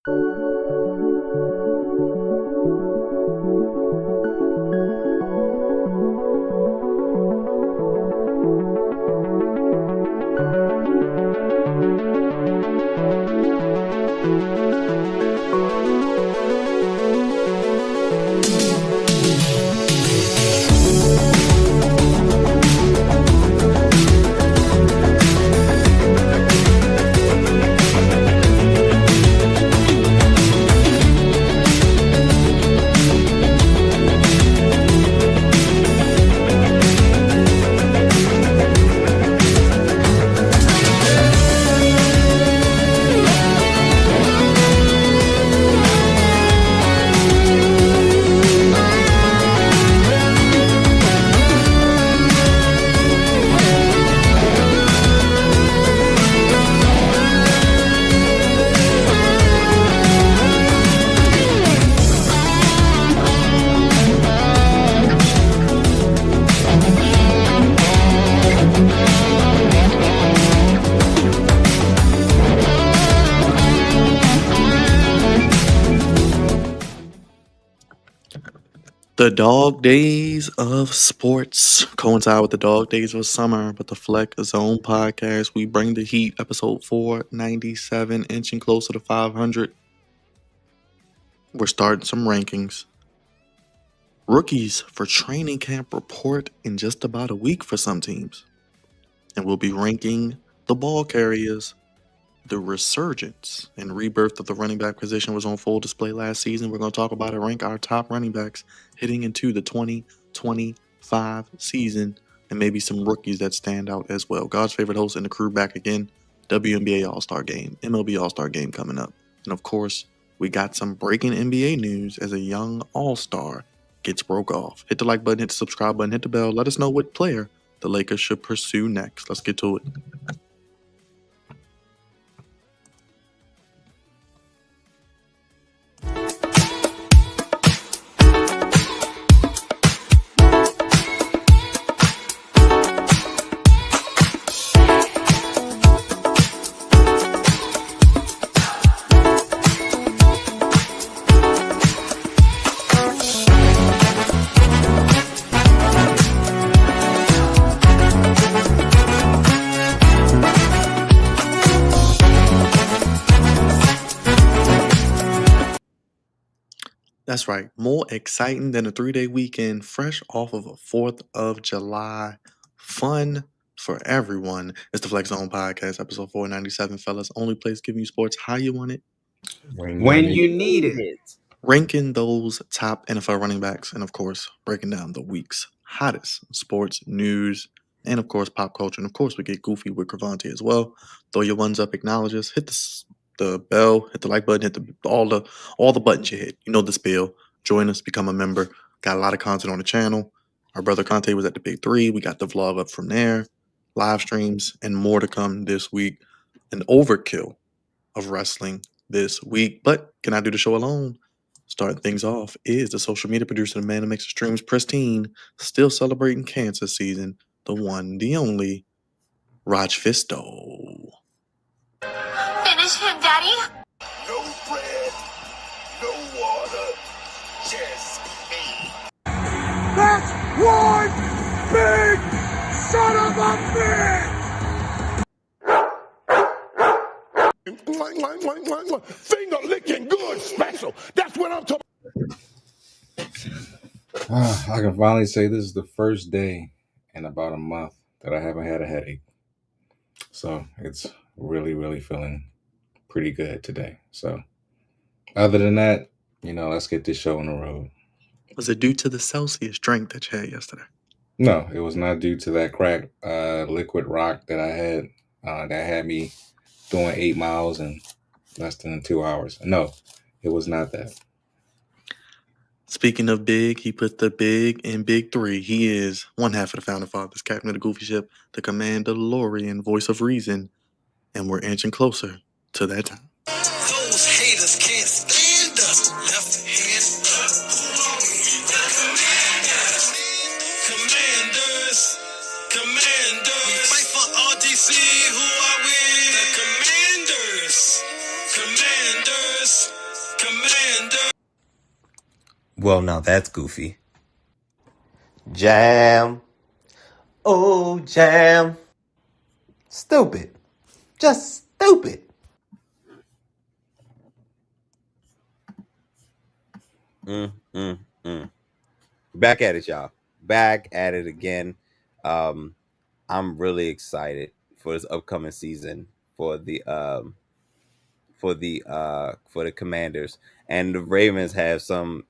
The dog days of sports coincide with the dog days of summer, but the Fleck Zone podcast, we bring the heat, episode 497, inching closer to 500. We're starting some rankings. Rookies for training camp report in just about a week for some teams. And we'll be ranking the ball carriers. The resurgence and rebirth of the running back position was on full display last season. We're going to talk about it, rank our top running backs heading into the 2025 season, and maybe some rookies that stand out as well. God's favorite host and the crew back again. WNBA All-Star Game, MLB All-Star Game coming up. And of course, we got some breaking NBA news as a young All-Star gets broke off. Hit the like button, hit the subscribe button, hit the bell. Let us know what player the Lakers should pursue next. Let's get to it. That's right. More exciting than a 3-day weekend, fresh off of a 4th of July. Fun for everyone. It's the Flex Zone Podcast, episode 497, fellas. Only place giving you sports how you want it. When you need it. Ranking those top NFL running backs, and of course, breaking down the week's hottest sports news, and of course, pop culture. And of course, we get goofy with Cravante as well. Throw your ones up, acknowledge us, hit the bell, hit the like button, hit all the buttons you hit. You know the spiel. Join us, become a member. Got a lot of content on the channel. Our brother Conte was at the Big Three. We got the vlog up from there, live streams, and more to come this week. An overkill of wrestling this week. But can I do the show alone? Starting things off is the social media producer, the man that makes the streams pristine, still celebrating cancer season, the one, the only, Raj Fisto. Finish him, Daddy. No bread, no water, just me. That's one big son of a bitch! Finger licking good special. That's what I'm talking about. I can finally say this is the first day in about a month that I haven't had a headache. So it's really, really feeling pretty good today. So other than that, let's get this show on the road. Was it due to the Celsius drink that you had yesterday? No, it was not due to that crack liquid rock that I had that had me doing 8 miles in less than 2 hours. No, it was not that. Speaking of big, he put the big in Big Three. He is one half of the Founding Fathers, captain of the Goofy Ship, the Commandalorian, voice of reason, and we're inching closer to that time. Those haters can't stand us. Left hand up. Commanders. We fight for RDC. Who are we? The Commanders. Well, now that's goofy. Jam. Oh, jam. Stupid. Just stupid. Back at it, y'all. Back at it again. I'm really excited for this upcoming season for the Commanders, and the Ravens have some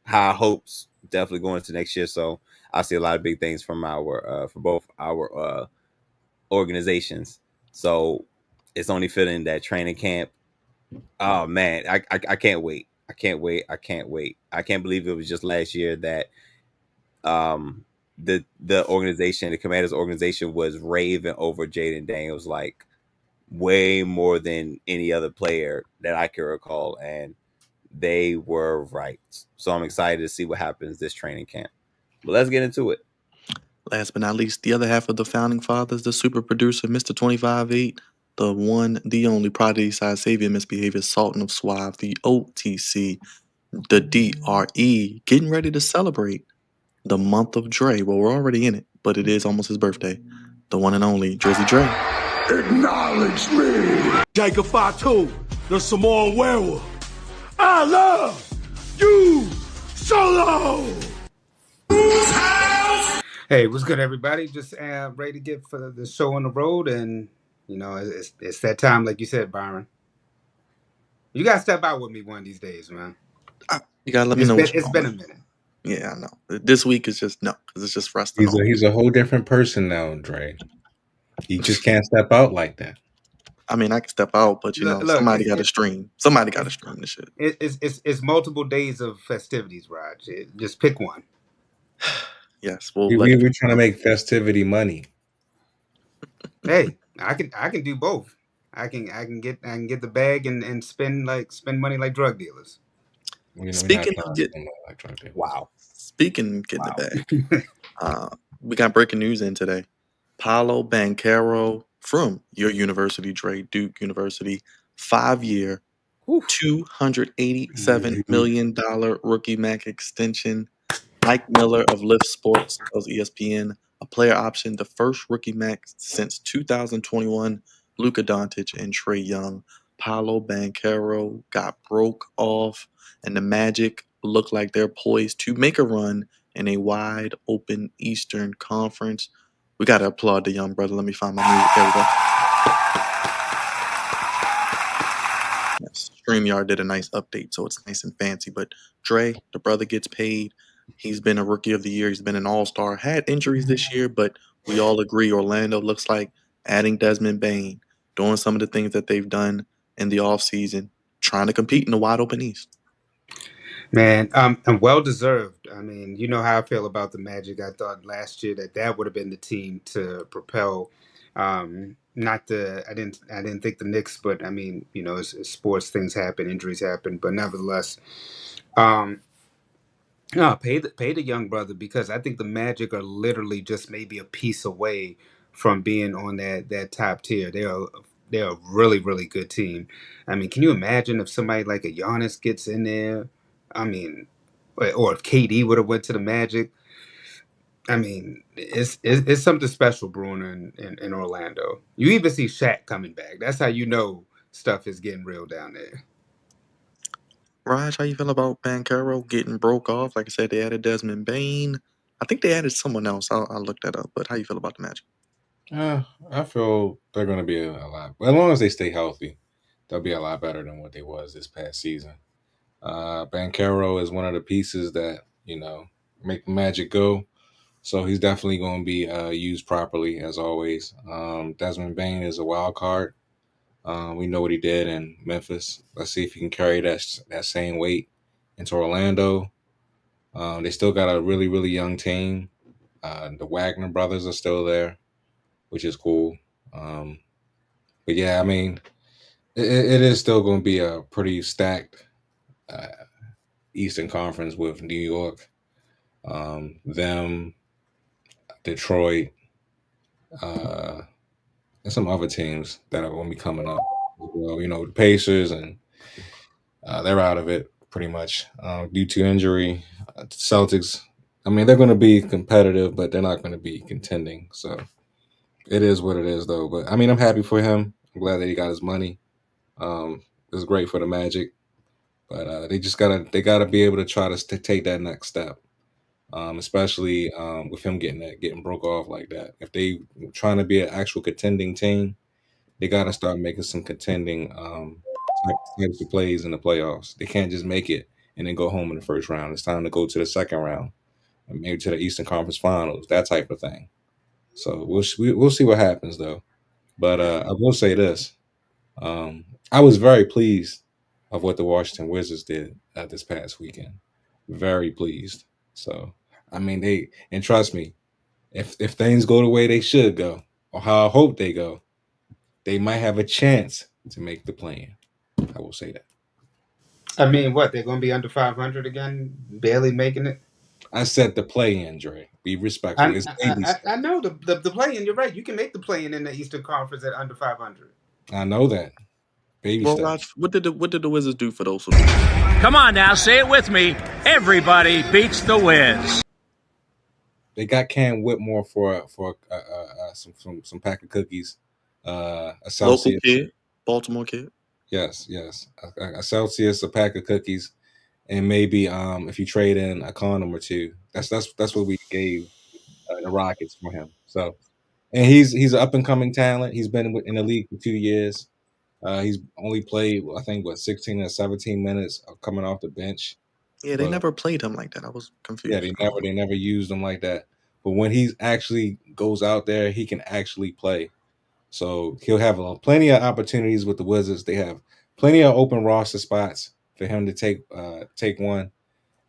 high hopes definitely going into next year. So I see a lot of big things from our for both our organizations. So it's only fitting that training camp. Oh man, I can't wait. I can't wait. I can't wait. I can't believe it was just last year that um the organization, the Commanders organization, was raving over Jaden Daniels like way more than any other player that I can recall, and they were right. So I'm excited to see what happens this training camp. But let's get into it. Last but not least, the other half of the founding fathers, the super producer, Mr. 25-8, the one, the only Prodigy Size Savior, Misbehavior, Sultan of Suave, the OTC, the DRE, getting ready to celebrate the month of Dre. Well, we're already in it, but it is almost his birthday. The one and only Drizzy Dre. Acknowledge me. Jacob Fatu, the Samoan werewolf. I love you solo. Hey, what's good, everybody? Just ready to get for the show on the road, and it's that time, like you said, Byron. You gotta step out with me one of these days, man. You gotta let me know what It's been a minute. Yeah, I know. This week is just no, because it's just resting off. He's a whole different person now, Dre. He just can't step out like that. I mean, I can step out, but Look, somebody got to stream. Somebody got to stream this shit. It's multiple days of festivities, Raj. Just pick one. Yes, well, We're trying to make festivity money. Hey, I can do both. I can get the bag and spend money like drug dealers. Speaking of getting the bag, we got breaking news in today. Paolo Banchero from your university, Dre, Duke University, 5-year, $287 million rookie max extension. Mike Miller of Lift Sports tells ESPN a player option, the first rookie max since 2021. Luka Doncic and Trae Young. Paolo Banchero got broke off, and the Magic look like they're poised to make a run in a wide open Eastern Conference. We got to applaud the young brother. Let me find my music. There we go. Yes, StreamYard did a nice update, so it's nice and fancy. But Dre, the brother gets paid. He's been a rookie of the year. He's been an all-star. Had injuries this year, but we all agree Orlando looks like adding Desmond Bain, doing some of the things that they've done in the offseason, trying to compete in the wide open East. Man, and well deserved. I mean, you know how I feel about the Magic. I thought last year that would have been the team to propel. Not the I didn't think the Knicks, but I mean, it's sports, things happen, injuries happen, but nevertheless, no, pay the young brother, because I think the Magic are literally just maybe a piece away from being on that top tier. They're a really, really good team. I mean, can you imagine if somebody like a Giannis gets in there? I mean, or if KD would have went to the Magic. I mean, it's something special brewing in Orlando. You even see Shaq coming back. That's how you know stuff is getting real down there. Raj, how you feel about Banchero getting broke off? Like I said, they added Desmond Bain. I think they added someone else. I'll look that up. But how you feel about the Magic? I feel they're going to be a lot. As long as they stay healthy, they'll be a lot better than what they was this past season. Banchero is one of the pieces that make the Magic go. So he's definitely going to be used properly, as always. Desmond Bain is a wild card. We know what he did in Memphis. Let's see if he can carry that same weight into Orlando. They still got a really, really young team. The Wagner brothers are still there, which is cool. But yeah, I mean, it is still going to be a pretty stacked Eastern Conference with New York, them, Detroit, and some other teams that are going to be coming up. Well, the Pacers, and they're out of it. pretty much due to injury. Celtics, I mean, they're going to be competitive, but they're not going to be contending. So it is what it is, though. But I mean, I'm happy for him. I'm glad that he got his money. It's great for the Magic, but they gotta be able to try to take that next step. Especially with him getting broke off like that. If they trying to be an actual contending team, they got to start making some contending types of plays in the playoffs. They can't just make it and then go home in the first round. It's time to go to the second round and maybe to the Eastern Conference Finals, that type of thing. So we'll see what happens though. But I will say this: I was very pleased of what the Washington Wizards did this past weekend. Very pleased. So I mean, and trust me, if things go the way they should go, or how I hope they go, they might have a chance to make the play-in. I will say that. I mean, what, they're going to be under 500 again, barely making it. I said the play-in, Dre. Be respectful. I It's I, baby I steps. I know the play-in. You're right. You can make the play-in in the Eastern Conference at under 500. I know that. Baby Well, steps. Raj, what did the Wizards do for those who don't? Come on now, say it with me. Everybody beats the Wiz. They got Cam Whitmore for some pack of cookies. A Local Celsius. kid, Baltimore kid. Yes. A Celsius, a pack of cookies, and maybe if you trade in a condom or two. That's what we gave the Rockets for him. So, and he's an up and coming talent. He's been in the league for 2 years. He's only played, I think, 16 or 17 minutes coming off the bench. Yeah, they But never played him like that. I was confused. yeah, they never used him like that. But when he actually goes out there, he can actually play. So he'll have plenty of opportunities with the Wizards. They have plenty of open roster spots for him to take one.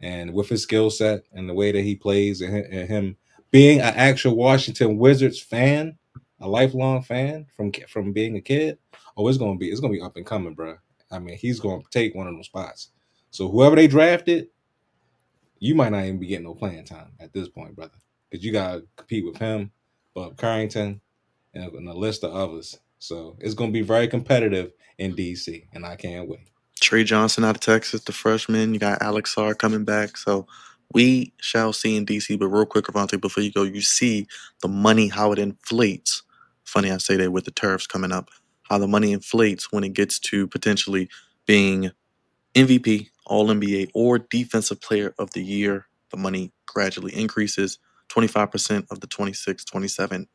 And with his skill set and the way that he plays, and him being an actual Washington Wizards fan, a lifelong fan from being a kid, it's gonna be up and coming, bro. I mean, he's gonna take one of those spots. So whoever they drafted, you might not even be getting no playing time at this point, brother, because you gotta compete with him, Bob Carrington, and a list of others. So it's gonna be very competitive in DC, and I can't wait. Trey Johnson out of Texas, the freshman. You got Alex Sarr coming back. So we shall see in DC. But real quick, Avante, before you go, you see the money, how it inflates. Funny I say that with the tariffs coming up, how the money inflates when it gets to potentially being MVP, All NBA, or Defensive Player of the Year. The money gradually increases. 25% of the 26-27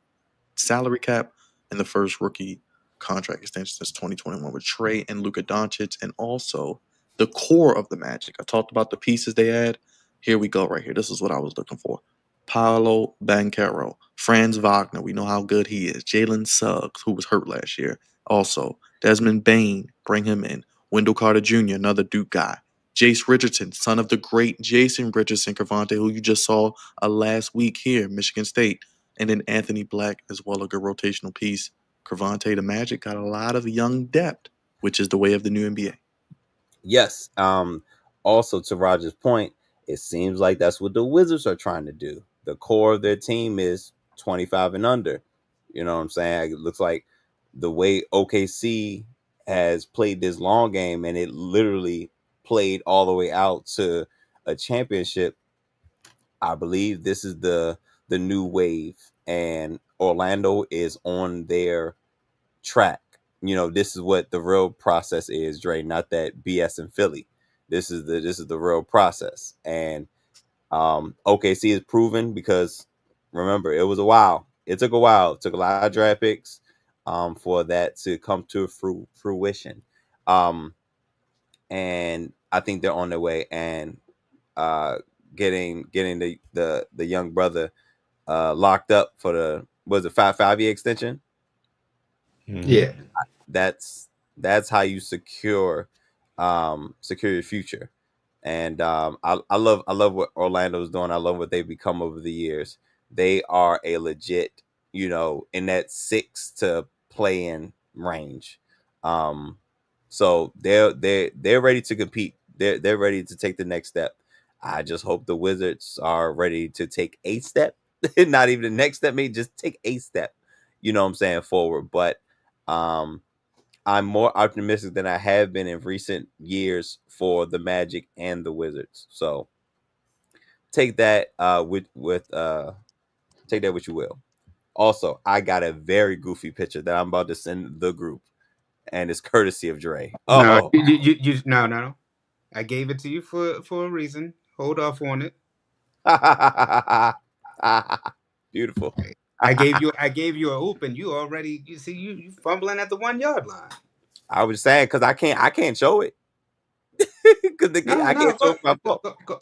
salary cap and the first rookie contract extension since 2021 with Trey and Luka Doncic, and also the core of the Magic. I talked about the pieces they add. Here we go right here. This is what I was looking for. Paolo Banchero, Franz Wagner, we know how good he is. Jalen Suggs, who was hurt last year. Also, Desmond Bain, bring him in. Wendell Carter Jr., another Duke guy. Jace Richardson, son of the great Jason Richardson Cavante, who you just saw last week here, Michigan State. And then Anthony Black as well, a good rotational piece. Cravante, the Magic, got a lot of young depth, which is the way of the new NBA. Yes. Also, to Roger's point, it seems like that's what the Wizards are trying to do. The core of their team is 25 and under. You know what I'm saying? It looks like the way OKC has played this long game, and it literally played all the way out to a championship. I believe this is the new wave, and Orlando is on their track. This is what the real process is, Dre, not that BS in Philly. This is the real process. And OKC is proven, because remember, it was a while. It took a while. It took a lot of draft picks for that to come to fruition. And I think they're on their way, and getting the young brother locked up for the, was it 5-year extension? Mm-hmm. Yeah. That's how you secure your future. And I love what Orlando's doing. I love what they've become over the years. They are a legit, in that 6 to play in range. So they're ready to compete. They're ready to take the next step. I just hope the Wizards are ready to take a step, not even the next step, maybe just take a step. You know what I'm saying, forward. But I'm more optimistic than I have been in recent years for the Magic and the Wizards. So take that take that what you will. Also, I got a very goofy picture that I'm about to send the group, and it's courtessy of Dre. No, Oh, no. I gave it to you for a reason. Hold off on it. beautiful. I gave you a hoop, and you see you fumbling at the 1 yard line. I was saying because I can't show it because I No, can't show it my phone.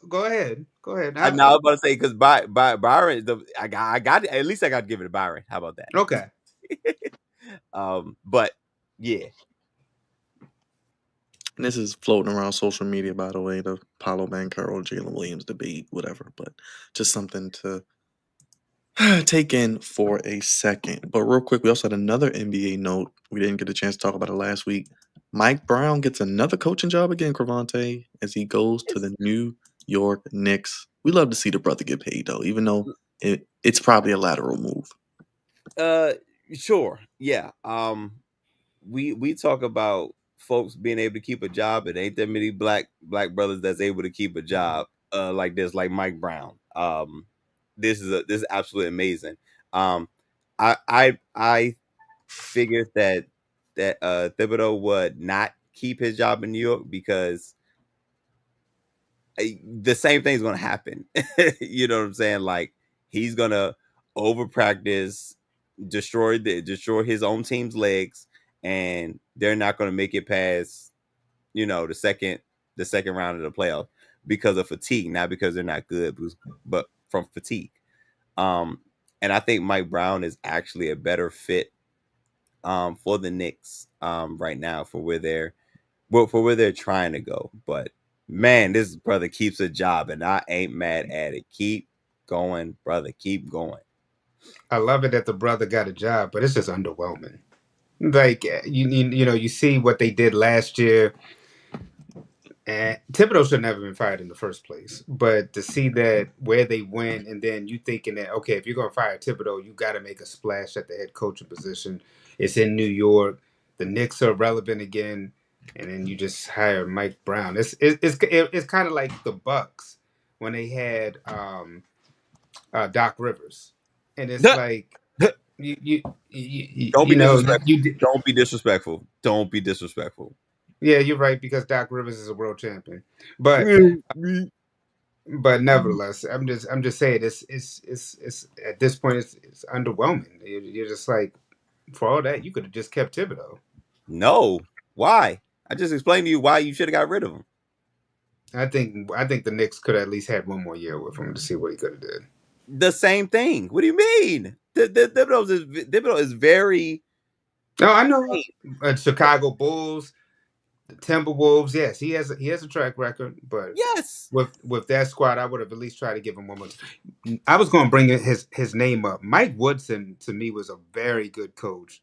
go ahead, go ahead. I know I was about to say because Byron, I got at least I got to give it to Byron. How about that? Okay. But yeah, And this is floating around social media, by the way, the Paolo Banchero, Jalen Williams debate, whatever. But just something to take in for a second. But real quick, we also had another NBA note. We didn't get a chance to talk about it last week. Mike Brown gets another coaching job again, Cravante, as he goes to the New York Knicks. We love to see the brother get paid, though, even though it's probably a lateral move. sure, yeah. We talk about folks being able to keep a job. It ain't that many black brothers that's able to keep a job like this, like Mike Brown. This is absolutely amazing. I figured that Thibodeau would not keep his job in New York because the same thing's going to happen. You know what I'm saying? Like he's going to over practice, destroy his own team's legs, and they're not going to make it past the second round of the playoff because of fatigue, not because they're not good, but from fatigue. And I think Mike Brown is actually a better fit for the Knicks right now for where they're trying to go. But man, this brother keeps a job, and I ain't mad at it. Keep going, brother. Keep going. I love it that the brother got a job, but it's just underwhelming. Like you see what they did last year, and Thibodeau should never been fired in the first place. But to see that where they went, and then you thinking that okay, if you're gonna fire Thibodeau, you got to make a splash at the head coaching position. It's in New York. The Knicks are relevant again, and then you just hire Mike Brown. It's kind of like the Bucks when they had Doc Rivers, and it's like Don't be disrespectful. you did. Don't be disrespectful. Don't be disrespectful. Yeah, you're right because Doc Rivers is a world champion, but nevertheless, I'm just saying it's at this point it's underwhelming. You're just like for all that you could have just kept Thibodeau. No, why? I just explained to you why you should have got rid of him. I think the Knicks could have at least had one more year with him to see what he could have did. The same thing. What do you mean? Thibodeau is very. No, I know. Chicago Bulls, the Timberwolves. Yes, he has a track record, but Yes. with that squad, I would have at least tried to give him one more. I was going to bring his name up. Mike Woodson to me was a very good coach,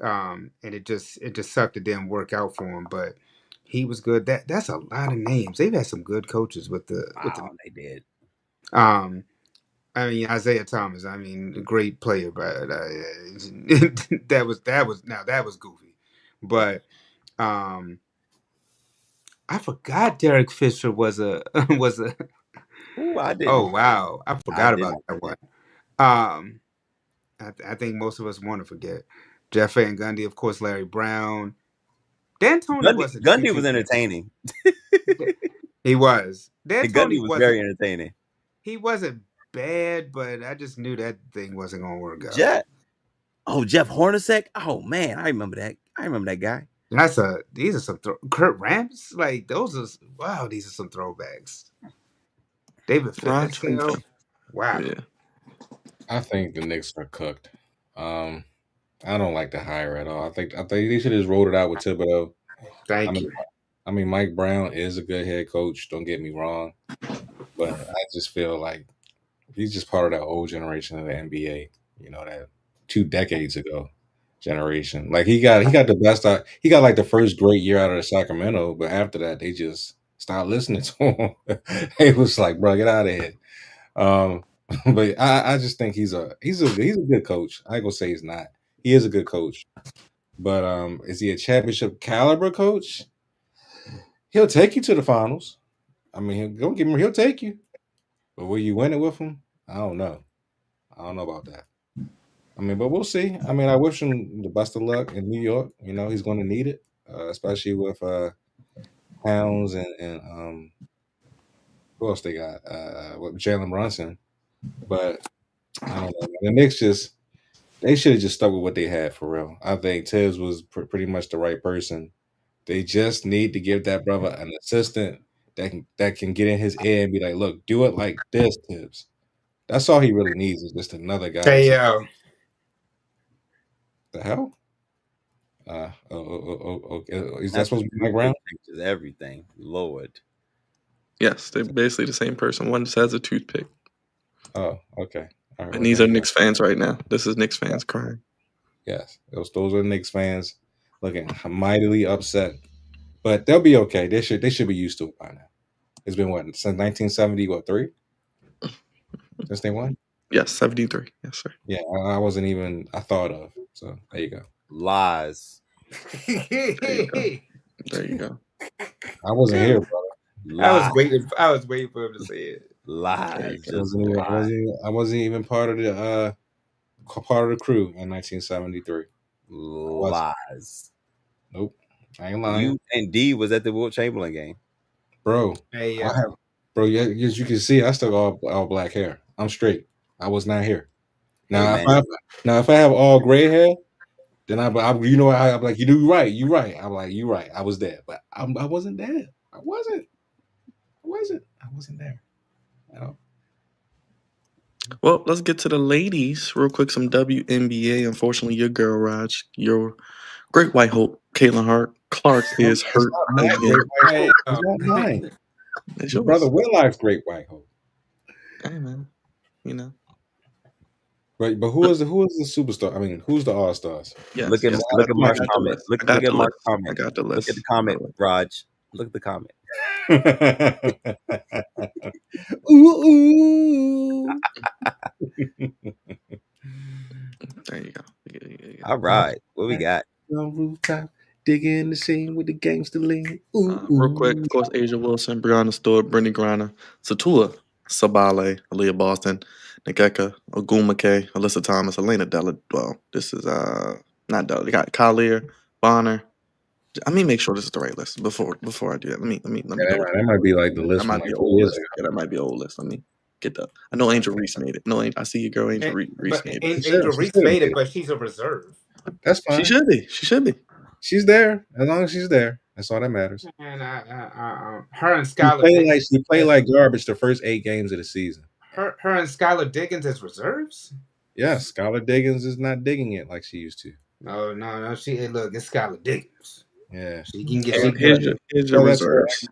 and it just sucked it didn't work out for him, but he was good. That's a lot of names. They've had some good coaches with the. They did. I mean Isaiah Thomas. I mean, a great player, but that was goofy. But I forgot Derek Fisher was a was a. Ooh, I didn't. Oh wow, I forgot about that one. I think most of us want to forget Jeff Van Gundy, of course, Larry Brown. D'Antoni wasn't. Gundy was entertaining. He was. Gundy was very entertaining. He wasn't bad, but I just knew that thing wasn't going to work out. Jeff Hornacek. Oh man, I remember that guy. These are some Kurt Rambis. Like those are these are some throwbacks. David Fitzgerald. Wow. Yeah. I think the Knicks are cooked. I don't like the hire at all. I think they should have just rolled it out with Thibodeau. Thank you. I mean, Mike Brown is a good head coach. Don't get me wrong, but I just feel like he's just part of that old generation of the NBA. You know, that 2 decades ago generation. Like he got the best out. He got like the first great year out of the Sacramento, but after that, they just stopped listening to him. It was like, bro, get out of here. But I just think he's a good coach. I ain't gonna say he's not. He is a good coach. But is he a championship caliber coach? He'll take you to the finals. I mean, don't give him. He'll take you, but will you win it with him? I don't know. I don't know about that. I mean, but we'll see. I mean, I wish him the best of luck in New York. You know, he's going to need it, especially with Pounds and who else they got? With Jalen Brunson. But I don't know. The Knicks they should have just stuck with what they had for real. I think Tibbs was pretty much the right person. They just need to give that brother an assistant that can get in his ear and be like, "Look, do it like this, Tibbs." That's all he really needs is just another guy. Hey, The hell? Okay. Is that supposed to be Mike Brown? Everything, Lord. Yes, they're basically the same person. One just has a toothpick. Oh, okay. All right, And these are Knicks fans right now. This is Knicks fans crying. Yes, those are Knicks fans looking mightily upset, but they'll be okay. They should be used to it by now. It's been what since 1970? What 3? Since they won? Yes, 73. Yes, sir. Yeah, I wasn't even I thought of. So there you go. Lies. There you go. I wasn't here, brother. Lies. I was waiting for him to say it. Lies. I wasn't even part of the crew in 1973. Lies. Nope, I ain't lying. You and D was at the Wilt Chamberlain game, Bro. Hey, bro, yeah, as you can see, I still got all black hair. I'm straight. I was not here. Now, hey, if I have all gray hair, then I'm like, you're right. I'm like, you're right. I was there, but I wasn't there. I wasn't there. You know? Well, let's get to the ladies real quick. Some WNBA. Unfortunately, your girl, Raj, your great white hope, Caitlin Clark is hurt again. It's not mine. It's Your yours. brother Willife's great white hope. Hey man, you know. Right, but who is the superstar? I mean, who's the All-Stars? Yes, look at Mark's comment. Look at Mark's comment. I got the list. Look at the comment, Raj. Look at the comment. Ooh. There you go. All right, what we got? On rooftop, digging the scene with the gangster lean. Real quick, of course, Asia Wilson, Brianna Stewart, Brittany Griner, Satua Sabale, Aaliyah Boston, Nikeka, Ogumake, Alyssa Thomas, Elena Della. Well, this is not Della. They got Collier, Bonner. Let me make sure this is the right list before I do that. Let me. That might be like the list. That might be like old list. Yeah, that might be old list. Let me get that. I know Angel Reese made it. No, I see your girl Angel Reese made it. Angel Reese made it, but she's a reserve. That's fine. She should be. She should be. She's there. As long as she's there, that's all that matters. And her and Skylar she played like garbage the first 8 games of the season. Her and Skylar Diggins as reserves? Yes, Skylar Diggins is not digging it like she used to. No. Look, it's Skylar Diggins. Yeah. She can get here's your reserves.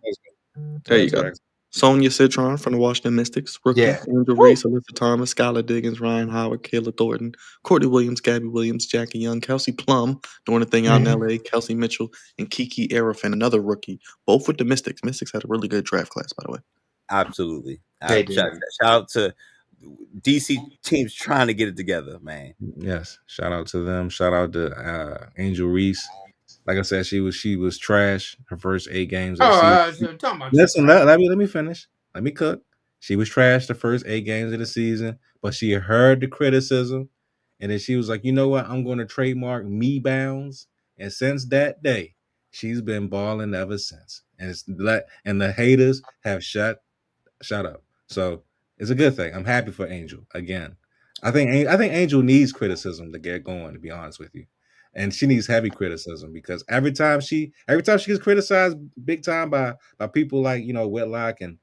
There you go. Sonia Citron from the Washington Mystics. Rookie. Yeah. Angel Reese, Alyssa Thomas, Skylar Diggins, Ryan Howard, Kayla Thornton, Courtney Williams, Gabby Williams, Jackie Young, Kelsey Plum, doing a thing out in LA, Kelsey Mitchell, and Kiki Arafin, another rookie, both with the Mystics. Mystics had a really good draft class, by the way. Absolutely. Shout out to DC teams trying to get it together, man. Yes. Shout out to them. Shout out to Angel Reese. Like I said, she was trash her first 8 games. Listen, let me finish. Let me cook. She was trash the first 8 games of the season, but she heard the criticism, and then she was like, you know what? I'm going to trademark me bounds. And since that day, she's been balling ever since. And the haters have shut up. So it's a good thing. I'm happy for Angel again. I think Angel needs criticism to get going. To be honest with you. And she needs heavy criticism because every time she gets criticized big time by people like Whitlock and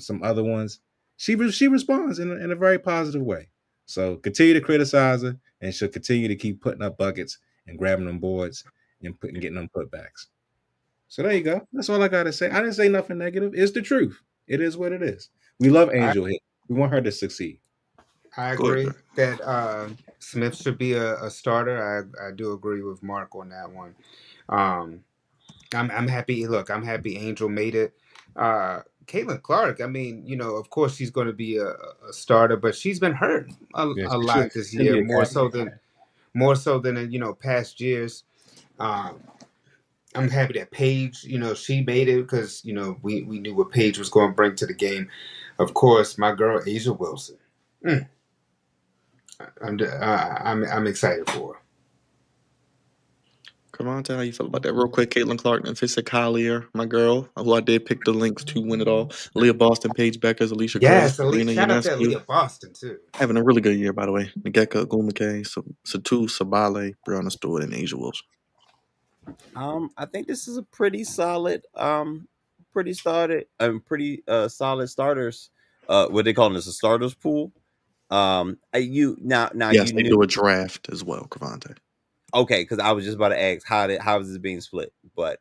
some other ones, she responds in a very positive way. So continue to criticize her, and she'll continue to keep putting up buckets and grabbing them boards and getting them putbacks. So there you go. That's all I gotta say. I didn't say nothing negative. It's the truth. It is what it is. We love Angel here. We want her to succeed. I agree that Smith should be a starter. I do agree with Mark on that one. I'm happy. Look, I'm happy Angel made it. Caitlin Clark, I mean, of course she's going to be a starter, but she's been hurt a lot this year, more so than in past years. I'm happy that Paige, she made it because we knew what Paige was going to bring to the game. Of course, my girl Asia Wilson. I'm excited for her. Cavante, how you feel about that? Real quick, Caitlin Clark and Fisher Collier, my girl, who I did pick the links to win it all. Leah Boston, Paige Beckers, Alicia Chris, Yes, Serena shout out to Ionescu. Leah Boston too. Having a really good year, by the way. Ngeka Gumake, Satu Sabale, Brianna Stewart, and Asia Wilson. I think this is a pretty solid, pretty solid starters. What they call this, a starters pool. You now Yes, you they knew, do a draft as well, Cavante. okay, because I was just about to ask how is this being split, but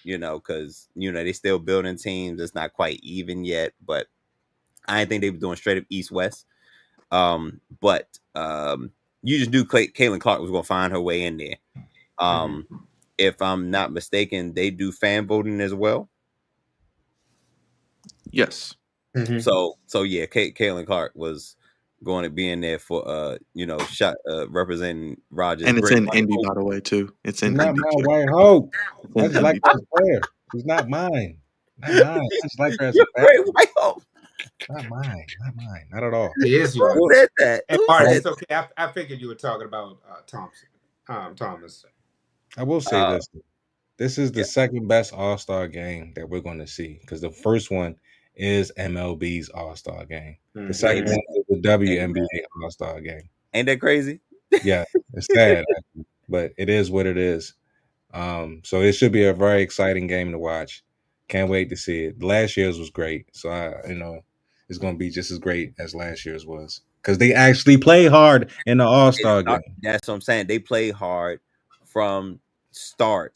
because they still building teams. It's not quite even yet, but I didn't think they were doing straight up East West. But you just knew Caitlin Clark was going to find her way in there. If I'm not mistaken, they do fan voting as well. Yes. Mm-hmm. So yeah, Caitlin Clark was going to be in there for representing Rogers. And it's in Indy, by the way, too. It's in Not Indy. my White Hope. It's I in just like Indy, her too. as a player. She's not mine. Not mine. I just like her as a You're player. great White Hope. Not mine. Not mine. Not at all. He is yours. Who said that? And Who Bart, said it's okay. I figured you were talking about Thomas. I will say this. This is the yeah. second best All-Star game that we're going to see because the first one is MLB's All-Star game. The second Amen. one is the WNBA All-Star game. Ain't that crazy? Yeah, it's sad, actually, but it is what it is. So it should be a very exciting game to watch. Can't wait to see it. Last year's was great, so it's going to be just as great as last year's was because they actually play hard in the All-Star game. That's what I'm saying. They play hard from start.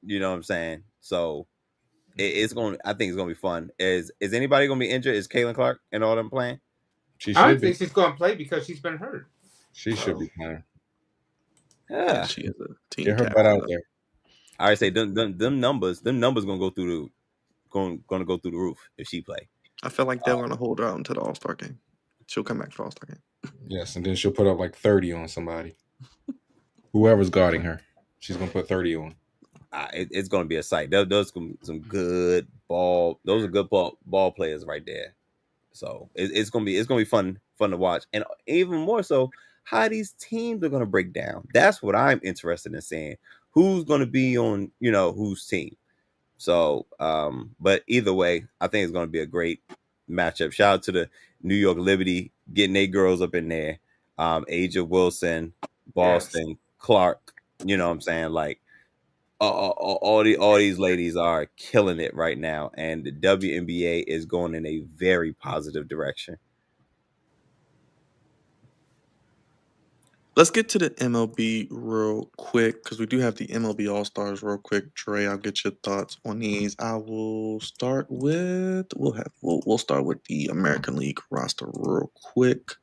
You know what I'm saying? So it's going. I think it's going to be fun. Is anybody going to be injured? Is Caitlin Clark and all them playing? She I don't should be. think she's going to play because she's been hurt. She should be playing. Yeah, she is a team Get her captain. butt out there. I would say them numbers gonna go through the roof if she play. I feel like they're going to hold her out until the All-Star game. She'll come back for the All-Star game. Yes, and then she'll put up like 30 on somebody. Whoever's guarding her, she's going to put 30 on. It's going to be a sight. Those some good ball. Those are good ball players right there. So it's going to be fun to watch, and even more so how these teams are going to break down. That's what I'm interested in seeing. Who's going to be on whose team. So, but either way, I think it's going to be a great matchup. Shout out to the New York Liberty getting their girls up in there. Asia Wilson, Boston, Clark. You know what I'm saying? Like all these ladies are killing it right now, and the WNBA is going in a very positive direction. Let's get to the MLB real quick because we do have the MLB All-Stars real quick. Trey, I'll get your thoughts on these. I will start with we'll start with the American League roster real quick.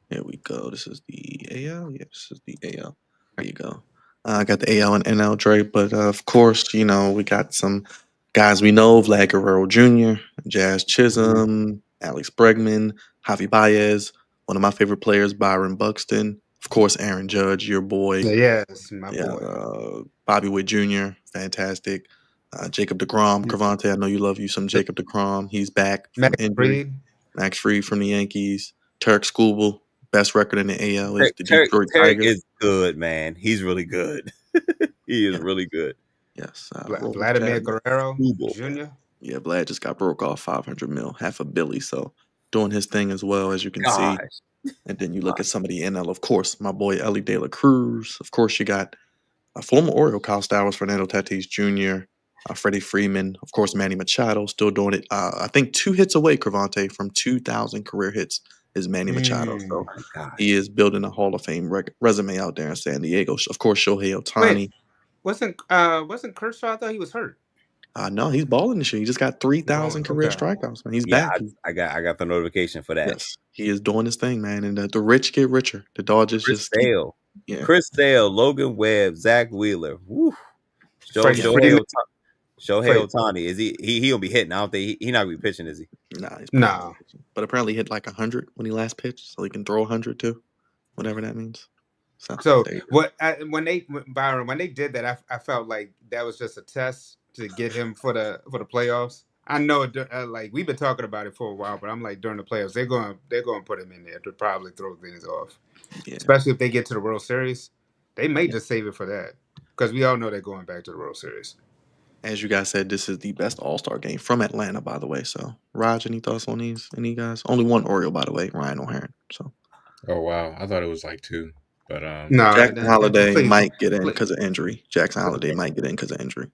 Here we go. This is the AL. Yeah, this is the AL. There you go. I got the AL and NL, Dre, but of course, we got some guys we know: Vlad Guerrero Jr., Jazz Chisholm, Alex Bregman, Javi Baez, one of my favorite players, Byron Buxton, of course, Aaron Judge, your boy. Yes, my boy. Bobby Witt Jr., fantastic. Jacob deGrom, Cavante, I know you love you some Jacob deGrom. He's back from injury. Max Fried from the Yankees. Turk Skubal, best record in the AL is the Detroit Tigers. Is good, man. He's really good. He is really good. Yes. Vladimir Guerrero Jr. Yeah, Vlad just got broke off $500 million, half a billy. So doing his thing as well, as you can see. And then you look at some of the NL, of course, my boy Ellie De La Cruz. Of course, you got a former Oriole, Kyle Stowers, Fernando Tatis Jr., Freddie Freeman, of course, Manny Machado, still doing it. I think 2 hits away, Cravante, from 2,000 career hits is Manny Machado. So he is building a Hall of Fame resume out there in San Diego. Of course, Shohei Ohtani. Wasn't Kershaw, though? He was hurt. No, he's balling this year. He just got 3,000 career strikeouts, man. He's back. I got the notification for that. Yes, he is doing his thing, man. And the rich get richer. The Dodgers Chris just Sale. Chris Sale, Logan Webb, Zach Wheeler. Woo. Shohei Ohtani. Is he gonna be hitting? I don't think he not gonna be pitching, is he? Nah, he's not. But apparently he hit like 100 when he last pitched, so he can throw 100 too. whatever that means. So there you go. when they did that, I felt like that was just a test to get him for the playoffs. I know like we've been talking about it for a while, but I'm like during the playoffs they're going to put him in there to probably throw things off, Yeah. especially if they get to the World Series. They may just save it for that because we all know they're going back to the World Series. As you guys said, this is the best All-Star game from Atlanta, by the way. So, Raj, any thoughts on these? Any guys? Only one Oriole, by the way, Ryan O'Hearn. So, Oh wow, I thought it was like 2, but No, Jackson Holiday please, might get in please, because of injury. Jackson Holiday might get in because of injury.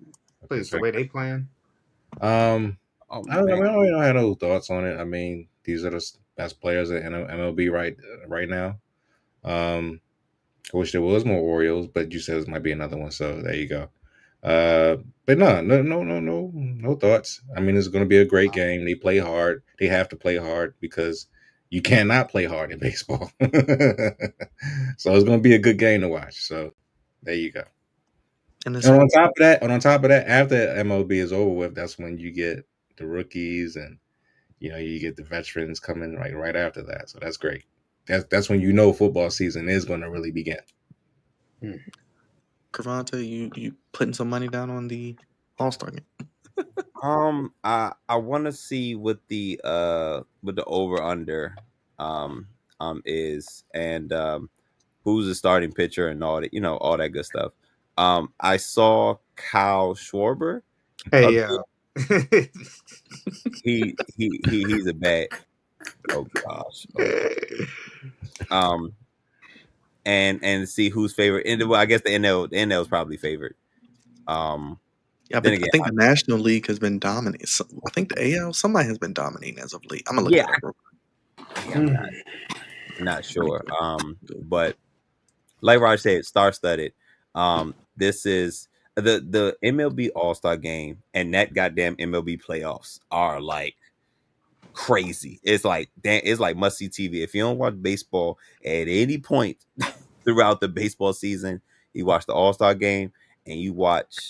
okay, the way they playing. Oh I don't know. man. I don't have no thoughts on it. I mean, these are the best players in MLB right now. I wish there was more Orioles, but you said it might be another one, so there you go. But no thoughts. I mean, it's going to be a great game. They play hard. They have to play hard because you cannot play hard in baseball. So it's going to be a good game to watch. So there you go. And And on top of that, after MLB is over with, that's when you get the rookies and you get the veterans coming right after that. So that's great. That's when football season is going to really begin. Cravante, you putting some money down on the All-Star game? I want to see what the over under is, and who's the starting pitcher and all that, all that good stuff. I saw Kyle Schwarber. Hey, He's a bad. Oh gosh. And see who's favorite. And well, I guess the NL is probably favored. Yeah, but I think the National League has been dominating. So, I think the AL, somebody has been dominating as of late. I'm gonna look at it real quick. I'm not sure. But like Raj said, star-studded. This is the MLB All-Star game, and that goddamn MLB playoffs are like crazy. It's like must-see TV. If you don't watch baseball at any point throughout the baseball season, you watch the All-Star game and you watch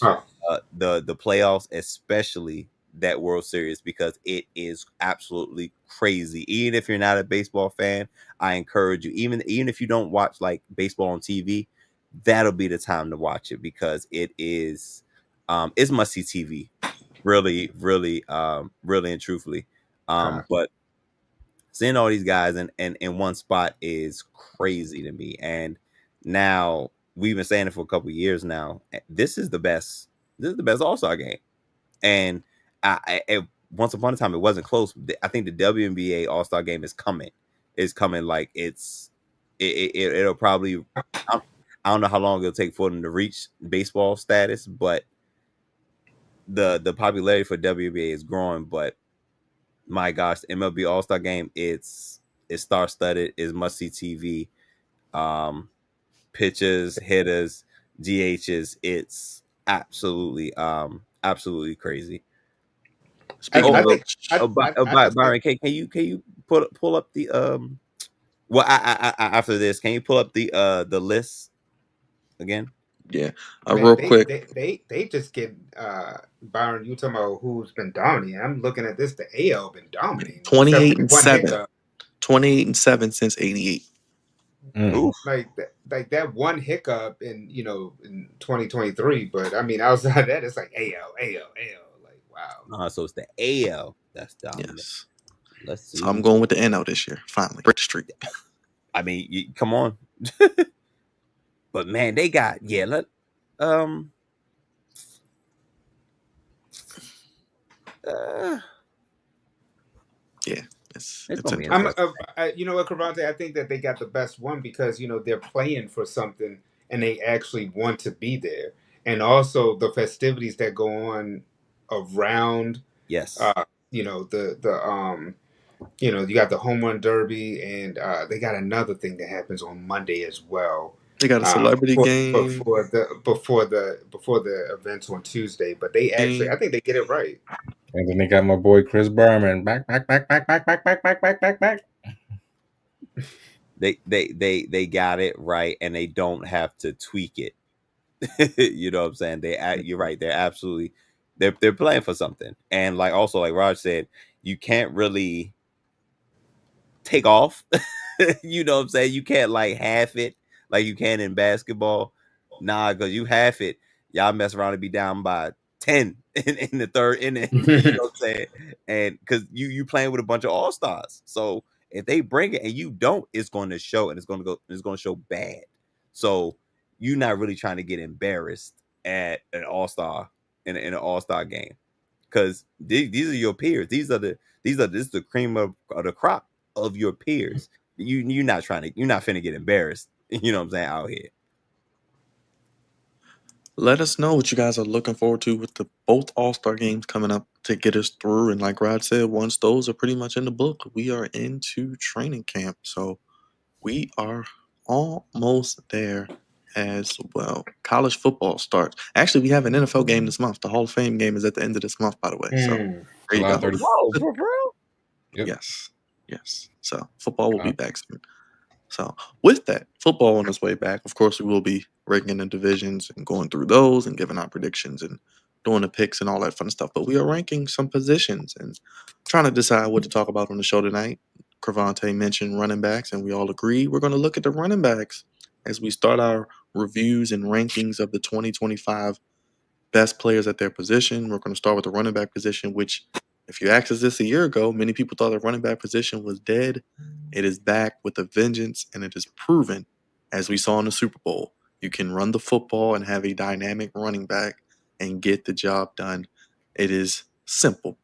the playoffs, especially that World Series, because it is absolutely crazy. Even if you're not a baseball fan, I encourage you, even if you don't watch like baseball on TV, that'll be the time to watch it, because it is it's must-see TV. Really, really, really and truthfully. But seeing all these guys in one spot is crazy to me. And now we've been saying it for a couple of years now. This is the best All-Star game. And once upon a time, it wasn't close. I think the WNBA All-Star game is coming. Like it'll probably. I don't know how long it'll take for them to reach baseball status, but the popularity for WNBA is growing. But my gosh, the MLB All-Star game, it's star-studded, is must-see TV. Pitchers, hitters, DHs, it's absolutely crazy. Speaking of which, Byron, can you pull up the well, I after this, can you pull up the list again? Yeah, Man, real quick. They just get Byron. You talking about who's been dominating? I'm looking at this. The AL been dominating. 28-7. 28-7 since '88. Like that one hiccup in 2023, but I mean outside that it's like AL. Like wow. So it's the AL that's dominant. Yes. Let's see. So I'm going with the NL this year. Finally, break the streak. I mean, come on. But man, they got yeah. It's gonna be interesting. You know what, Cravante? I think that they got the best one because they're playing for something and they actually want to be there, and also the festivities that go on around. Yes. You got the home run derby, and they got another thing that happens on Monday as well. They got a celebrity game before the events on Tuesday, but they actually, I think they get it right. And then they got my boy Chris Berman back. They got it right, and they don't have to tweak it. You know what I'm saying? You're right. They're absolutely they're playing for something, and like Raj said, you can't really take off. You know what I'm saying? You can't like half it like you can in basketball. Nah, because you half it, y'all mess around and be down by 10 in the third inning. You know what I'm saying? And because you playing with a bunch of all-stars. So if they bring it and you don't, it's going to show, and it's going to show bad. So you're not really trying to get embarrassed at an all-star in an all-star game, because these are your peers. This is the cream of the crop of your peers. You're not finna get embarrassed. You know what I'm saying, out here. Let us know what you guys are looking forward to with the both All-Star games coming up to get us through. And like Rod said, once those are pretty much in the book, we are into training camp. So we are almost there as well. College football starts. Actually, we have an NFL game this month. The Hall of Fame game is at the end of this month, by the way. So there you July go. 30th. Whoa, for real? Yep. Yes. So football will be back soon. So with that, football on its way back. Of course, we will be ranking the divisions and going through those and giving our predictions and doing the picks and all that fun stuff. But we are ranking some positions and trying to decide what to talk about on the show tonight. Cravante mentioned running backs, and we all agree we're going to look at the running backs as we start our reviews and rankings of the 2025 best players at their position. We're going to start with the running back position, which, if you asked us this a year ago, many people thought the running back position was dead. It is back with a vengeance, and it is proven, as we saw in the Super Bowl. You can run the football and have a dynamic running back and get the job done. It is simple.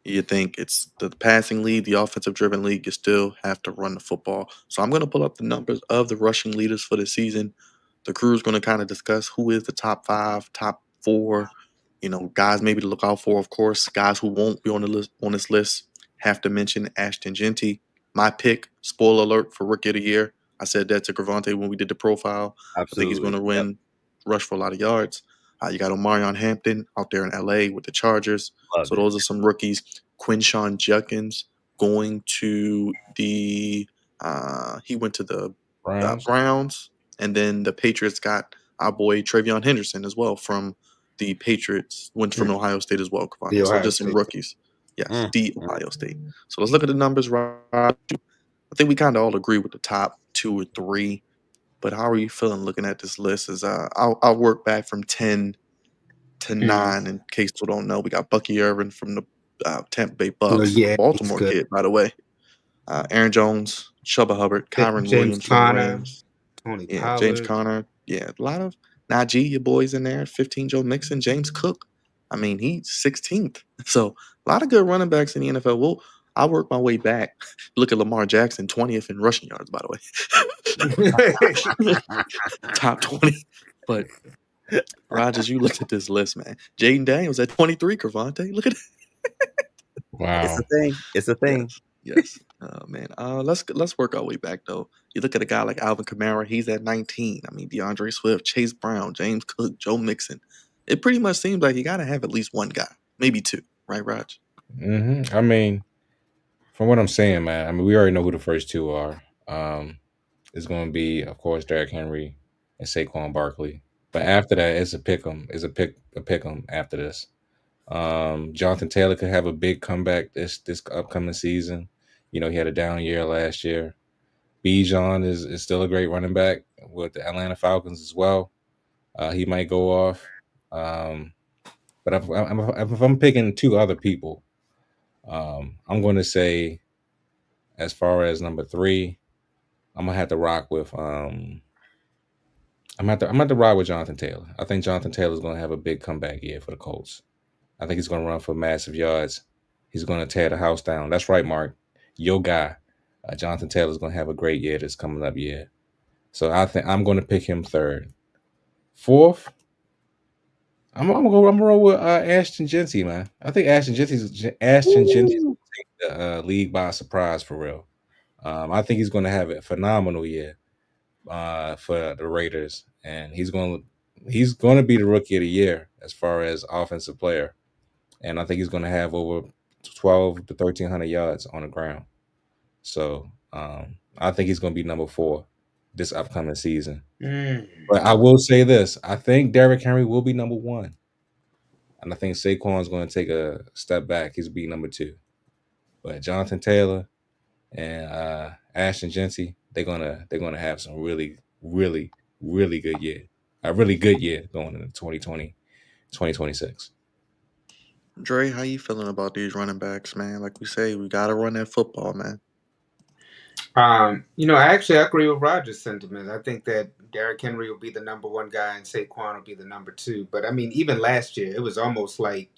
You think it's the passing lead, the offensive driven league, you still have to run the football. So I'm going to pull up the numbers of the rushing leaders for the season. The crew is going to kind of discuss who is the top 5, top 4, guys maybe to look out for. Of course, guys who won't be on the list on this list have to mention Ashton Genty. My pick, spoiler alert, for Rookie of the Year. I said that to Cravante when we did the profile. Absolutely. I think he's going to win, rush for a lot of yards. You got Omarion Hampton out there in LA with the Chargers. Love So it. those are some rookies. Quinshawn Judkins going to the he went to the Browns, and then the Patriots got our boy Travion Henderson as well from the Patriots, went from Ohio State as well. So just some rookies. Yes, the Ohio State. So let's look at the numbers. I think we kind of all agree with the top 2 or 3. But how are you feeling looking at this list? I'll work back from 10 to 9 in case people don't know. We got Bucky Irvin from the Tampa Bay Bucks, yeah, Baltimore he's good. kid, by the way. Aaron Jones, Chuba Hubbard, Kyron James Williams from the Conner, Rams. Tony Yeah, Pollard. James Conner. Yeah, a lot of Najee, your boys in there. 15, Joe Mixon, James Cook. I mean, he's 16th. So a lot of good running backs in the NFL. I'll work my way back. Look at Lamar Jackson, 20th in rushing yards, by the way. Top 20. But Rogers, you looked at this list, man. Jaden Daniels at 23, Cravante. Look at it. Wow. It's a thing. It's a thing. Yes. Oh man. Let's work our way back though. You look at a guy like Alvin Kamara, he's at 19. I mean, DeAndre Swift, Chase Brown, James Cook, Joe Mixon. It pretty much seems like you gotta have at least one guy, maybe 2, right, Raj? I mean, from what I'm saying, man, I mean, we already know who the first 2 are. It's going to be, of course, Derrick Henry and Saquon Barkley. But after that, it's a pick 'em. It's a pick 'em after this. Jonathan Taylor could have a big comeback this upcoming season. He had a down year last year. Bijan is still a great running back with the Atlanta Falcons as well. He might go off. But if I'm picking 2 other people, I'm going to say, as far as number 3, I'm gonna have to rock with I'm gonna rock with Jonathan Taylor. I think Jonathan Taylor's gonna have a big comeback year for the Colts. I think he's gonna run for massive yards. He's gonna tear the house down. That's right, Mark. Your guy, Jonathan Taylor's gonna have a great year this coming up year. So I think I'm gonna pick him 3rd. 4th, I'm gonna roll with Ashton Genty, man. I think Ashton Genty's gonna take the league by surprise for real. I think he's gonna have a phenomenal year for the Raiders, and he's going to be the Rookie of the Year as far as offensive player, and I think he's going to have over 12 to 1,300 yards on the ground. So I think he's going to be number 4 this upcoming season. But I will say this: I think Derrick Henry will be number 1, and I think Saquon is going to take a step back. He's be number 2. But Jonathan Taylor and Ashton Genty, they're gonna have some really, really, really good year. A really good year going into 2020, 2026. Dre, how you feeling about these running backs, man? Like we say, we gotta run that football, man. I agree with Roger's sentiment. I think that Derrick Henry will be the number one guy and Saquon will be the number two. But I mean, even last year, it was almost like,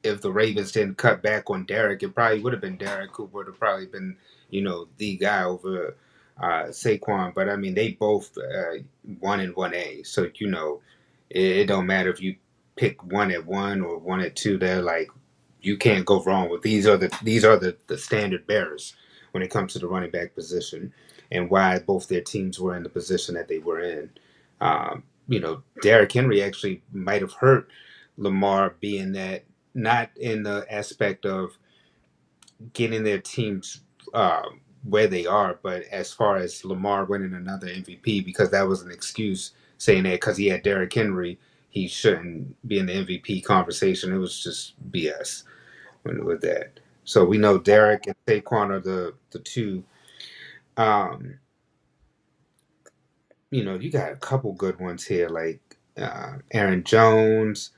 if the Ravens didn't cut back on Derrick, it probably would have been Derrick who would have probably been, the guy over Saquon. But I mean, they both 1 and 1A, so it don't matter if you pick 1 at 1 or 1 at 2. They're like, you can't go wrong with these are the standard bearers when it comes to the running back position, and why both their teams were in the position that they were in. Derrick Henry actually might have hurt Lamar, being that not in the aspect of getting their teams where they are, but as far as Lamar winning another MVP, because that was an excuse saying that because he had Derrick Henry, he shouldn't be in the MVP conversation. It was just BS with that. So we know Derrick and Saquon are the two. Um, you got a couple good ones here, like Aaron Jones.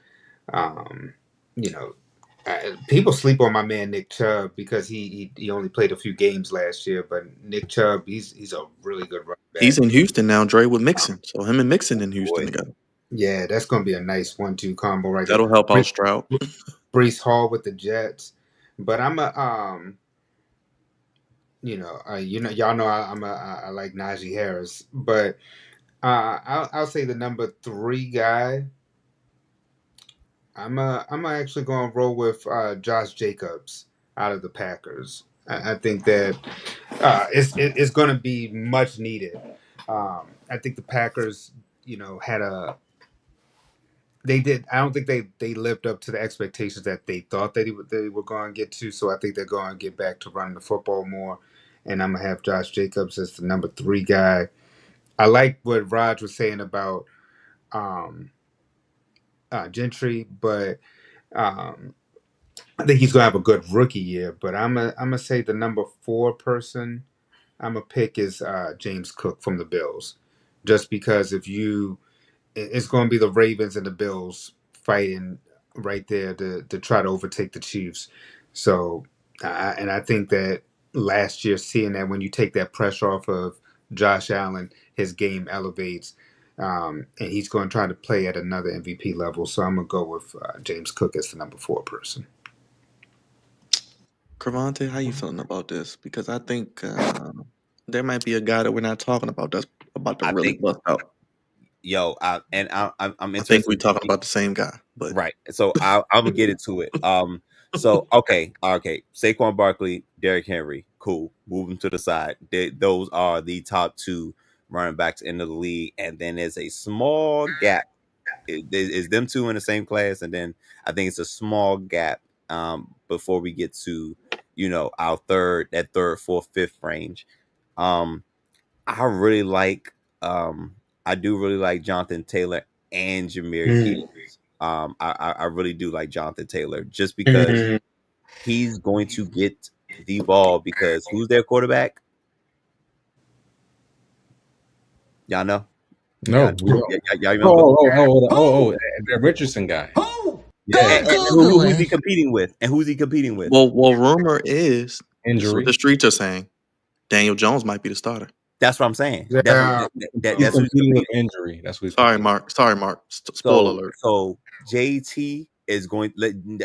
Um, you know, People sleep on my man Nick Chubb because he only played a few games last year, but Nick Chubb, he's a really good running back. He's in Houston now, Dre, with Mixon. So him and Mixon in Houston Boy. together. Yeah, that's going to be a nice 1-2 combo right That'll there. help out Stroud. Brees Hall with the Jets, but I'm a y'all know I like Najee Harris, but I'll say the number 3 guy. I'm actually going to roll with Josh Jacobs out of the Packers. I think that it's going to be much needed. I think the Packers, had a they did. I don't think they lived up to the expectations that they thought that they were going to get to. So I think they're going to get back to running the football more. And I'm gonna have Josh Jacobs as the number 3 guy. I like what Raj was saying about Gentry, but I think he's gonna have a good rookie year. But I'm gonna say the number 4 person I'm gonna pick is James Cook from the Bills, just because it's going to be the Ravens and the Bills fighting right there to try to overtake the Chiefs. So, and I think that last year, seeing that when you take that pressure off of Josh Allen, his game elevates, and he's going to try to play at another MVP level. So I'm going to go with James Cook as the number 4 person. Cravante, how you feeling about this? Because I think there might be a guy that we're not talking about that's about to really bust out. Yo, I'm I interested. think we're talking about the same guy, but right. So I'm gonna get into it. So okay. Saquon Barkley, Derrick Henry, cool. Move them to the side. Those are the top 2 running backs in the league, and then there's a small gap. Is them 2 in the same class, and then I think it's a small gap before we get to our third, 4th, 5th range. I really like I do really like Jonathan Taylor and Jameer Gibbs. I really do like Jonathan Taylor just because he's going to get the ball, because who's their quarterback? Y'all know? No, y'all remember? that Richardson guy. Yeah, and who's he competing with? And who's he competing with? Well, rumor is this is what Injury. the streets are saying. Daniel Jones might be the starter. That's what I'm saying. Yeah. That's who's competing with injury. That's what. Sorry, Mark. Spoiler alert. So JT is going.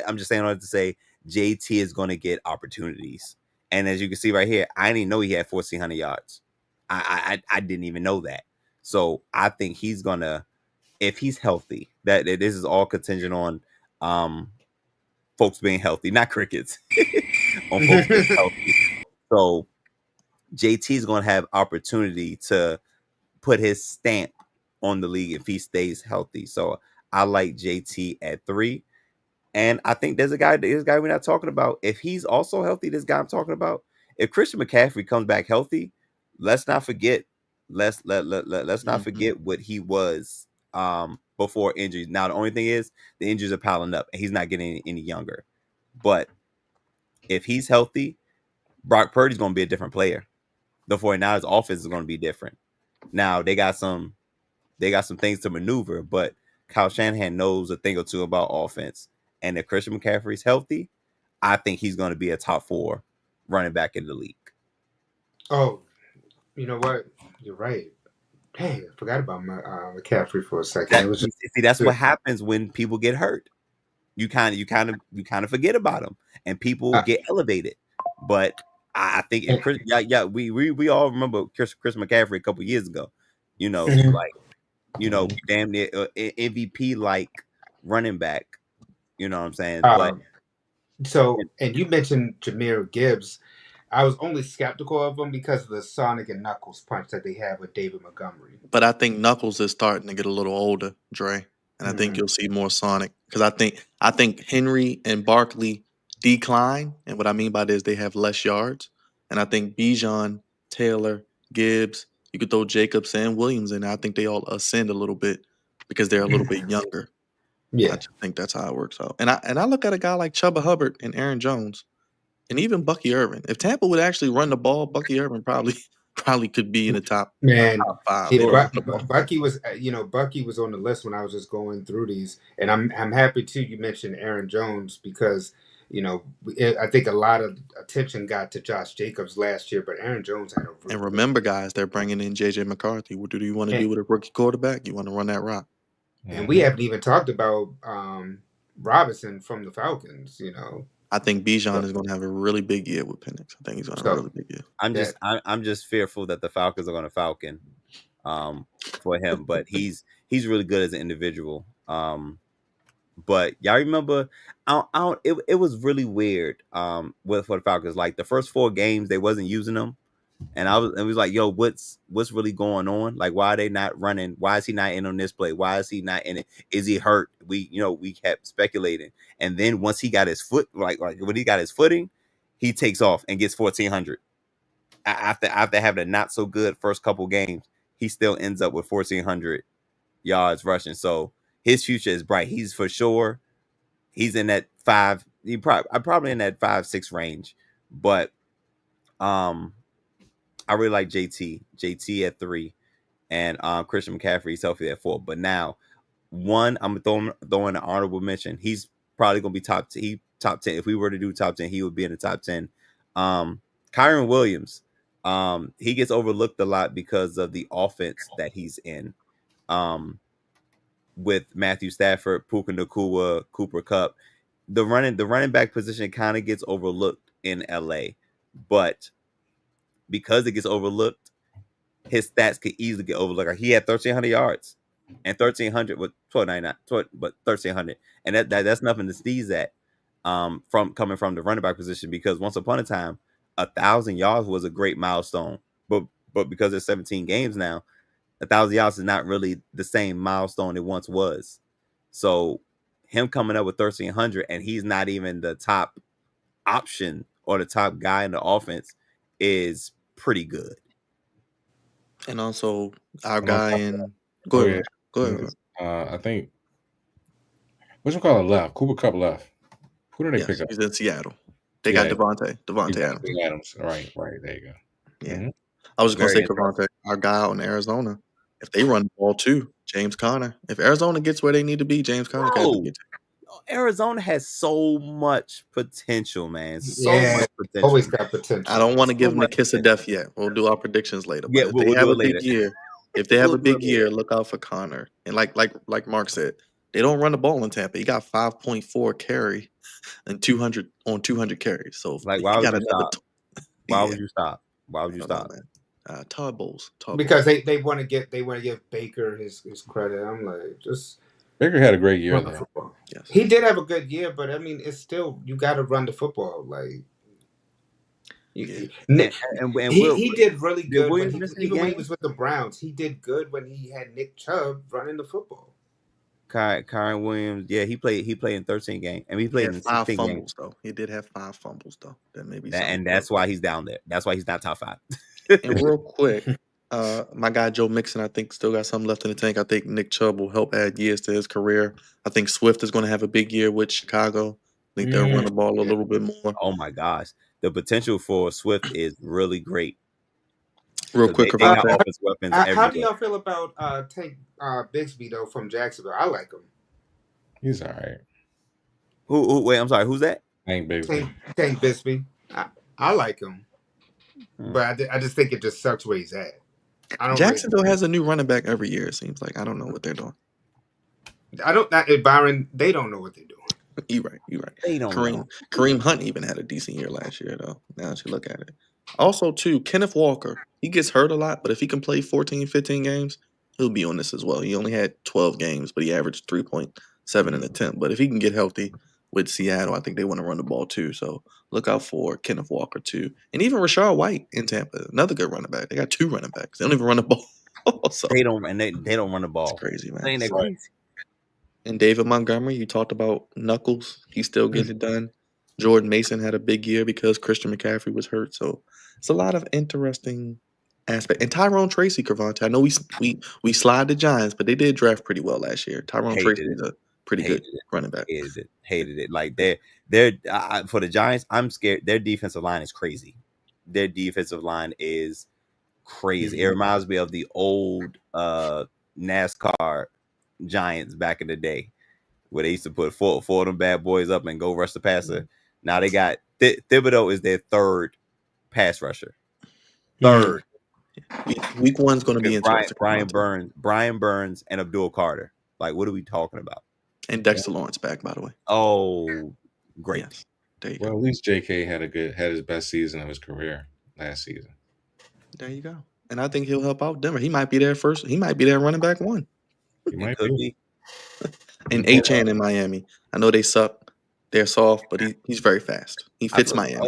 I'm just saying all that to say JT is going to get opportunities, and as you can see right here, I didn't even know he had 1,400 yards. I didn't even know that. So I think he's gonna, if he's healthy, that this is all contingent on folks being healthy, not crickets, on folks being healthy. So JT is going to have opportunity to put his stamp on the league if he stays healthy. So I like JT at 3. And I think there's a guy we're not talking about. If he's also healthy, this guy I'm talking about, if Christian McCaffrey comes back healthy, let's not forget not forget what he was before injuries. Now the only thing is the injuries are piling up and he's not getting any younger. But if he's healthy, Brock Purdy's going to be a different player. The 49ers offense is going to be different. Now they got some things to maneuver, but Kyle Shanahan knows a thing or two about offense. And if Christian McCaffrey's healthy, I think he's going to be a top 4 running back in the league. Oh, you know what? You're right. Dang, I forgot about my McCaffrey for a second. It was just That's what happens when people get hurt. You kind of forget about them, and people get elevated. But I think if Chris, we all remember Chris McCaffrey a couple years ago. Damn near MVP like running back. You know what I'm saying? But and you mentioned Jahmyr Gibbs. I was only skeptical of him because of the Sonic and Knuckles punch that they have with David Montgomery. But I think Knuckles is starting to get a little older, Dre, and I think you'll see more Sonic because I think Henry and Barkley decline, and what I mean by this, they have less yards, and I think Bijan, Taylor, Gibbs, you could throw Jacobs and Williams in. I think they all ascend a little bit because they're a little bit younger. Yeah, I just think that's how it works out. And I look at a guy like Chuba Hubbard and Aaron Jones. And even Bucky Irvin. If Tampa would actually run the ball, Bucky Irvin probably could be in the top 5. Bucky was, Bucky was on the list when I was just going through these, and I'm happy too. You mentioned Aaron Jones because I think a lot of attention got to Josh Jacobs last year, but Aaron Jones had a. And remember, guys, they're bringing in JJ McCarthy. What do you want to do with a rookie quarterback? You want to run that rock. And we haven't even talked about Robinson from the Falcons. I think Bijan is going to have a really big year with Penix. I think he's going to have a really big year. I'm just fearful that the Falcons are going to falcon for him, but he's really good as an individual. But y'all remember, it was really weird for the Falcons. Like the first 4 games, they wasn't using them, and it was like, yo, what's really going on? Like, why are they not running? Why is he not in on this play? Why is he not in it? Is he hurt? We kept speculating, and then once he got his foot, like when he got his footing, he takes off and gets 1,400. After having a not so good first couple games, he still ends up with 1,400 yards rushing. So his future is bright. He's for sure. He's in that 5. I'm probably in that 5-6 range, but I really like JT at 3, and Christian McCaffrey is healthy at 4. But now, one, I'm throwing an honorable mention. He's probably gonna be top 10. If we were to do top 10, he would be in the top 10. Kyron Williams, he gets overlooked a lot because of the offense that he's in. With Matthew Stafford, Puka Nacua, Cooper Kupp, the running back position kind of gets overlooked in LA, but because it gets overlooked, his stats could easily get overlooked. He had 1,300 yards and 1,300 with 1,299, but 1,300, and that's nothing to sneeze at. Coming from the running back position, because once upon a time, 1,000 yards was a great milestone, but because there's 17 games now, 1,000 yards is not really the same milestone it once was. So him coming up with 1,300, and he's not even the top option or the top guy in the offense, is pretty good. And also our guy in go ahead. I think left. Cooper Kupp left. Who did they pick up? He's in Seattle. They got Devontae Adams. Right. There you go. Yeah. Mm-hmm. I was going to say Devontae, our guy out in Arizona. If they run the ball too, James Conner. If Arizona gets where they need to be, James Conner can get Arizona has so much potential, man. So much potential. Always got potential. I don't want to give them the kiss of death yet. We'll do our predictions later. But if they have a big year, look out for Conner. And like Mark said, they don't run the ball in Tampa. He got 5.4 carry and 200 carries. So why would you stop? Why would you stop? Why would you stop? Todd Bowles. Because they want to give Baker his credit. I'm like, just Baker had a great year though. Yes. He did have a good year, but I mean, it's still, you got to run the football. Like, he did really good when he was with the Browns. He did good when he had Nick Chubb running the football. Kyron Williams, he played in 13 games, and he played in 5 fumbles games. though. He did have 5 fumbles though. That maybe, and that's why he's down there. That's why he's not top 5. And real quick, my guy Joe Mixon, I think, still got something left in the tank. I think Nick Chubb will help add years to his career. I think Swift is going to have a big year with Chicago. think they'll run the ball a little bit more. Oh my gosh, the potential for Swift is really great. Real 'Cause quick, they got Cavante. offensive weapons How do everywhere. y'all feel about Tank Bixby though from Jacksonville? I like him. He's all right. Who? Wait, I'm sorry. Who's that? Ain't Bixby. Tank Bixby. I like him, but I just think it just sucks where he's at. I don't. Jacksonville has a new running back every year. It seems like I don't know what they're doing. Byron, they don't know what they're doing. You're right. They don't know. Kareem Hunt even had a decent year last year, though. Now that you look at it. Also, too, Kenneth Walker. He gets hurt a lot, but if he can play 14, 15 games, he'll be on this as well. He only had 12 games, but he averaged 3.7 an attempt. But if he can get healthy with Seattle, I think they want to run the ball too. So look out for Kenneth Walker too. And even Rashard White in Tampa, another good running back. They got 2 running backs. They don't even run the ball. So They don't, and they don't run the ball. it's crazy, man. Ain't that crazy? And David Montgomery, you talked about Knuckles. He's still getting it done. Jordan Mason had a big year because Christian McCaffrey was hurt. So it's a lot of interesting aspect. And Tyrone Tracy, Cavante. I know we slide the Giants, but they did draft pretty well last year. Tyrone Tracy is a pretty good running back. Hated it. Like they're for the Giants, I'm scared. Their defensive line is crazy. Their defensive line is crazy. It reminds me of the old NASCAR Giants back in the day, where they used to put four of them bad boys up and go rush the passer. Now they got Thibodeau is their third pass rusher. Third. Week 1's going to be interesting. Brian Burns, and Abdul Carter. Like, what are we talking about? And Dexter Lawrence back, by the way. Oh, great. Yes. There you Well, go. at least JK had his best season of his career last season. There you go. And I think he'll help out Denver. He might be there first. He might be there running back 1. He might Could be. And Achan in Miami. I know they suck. They're soft, but he's very fast. He fits Miami.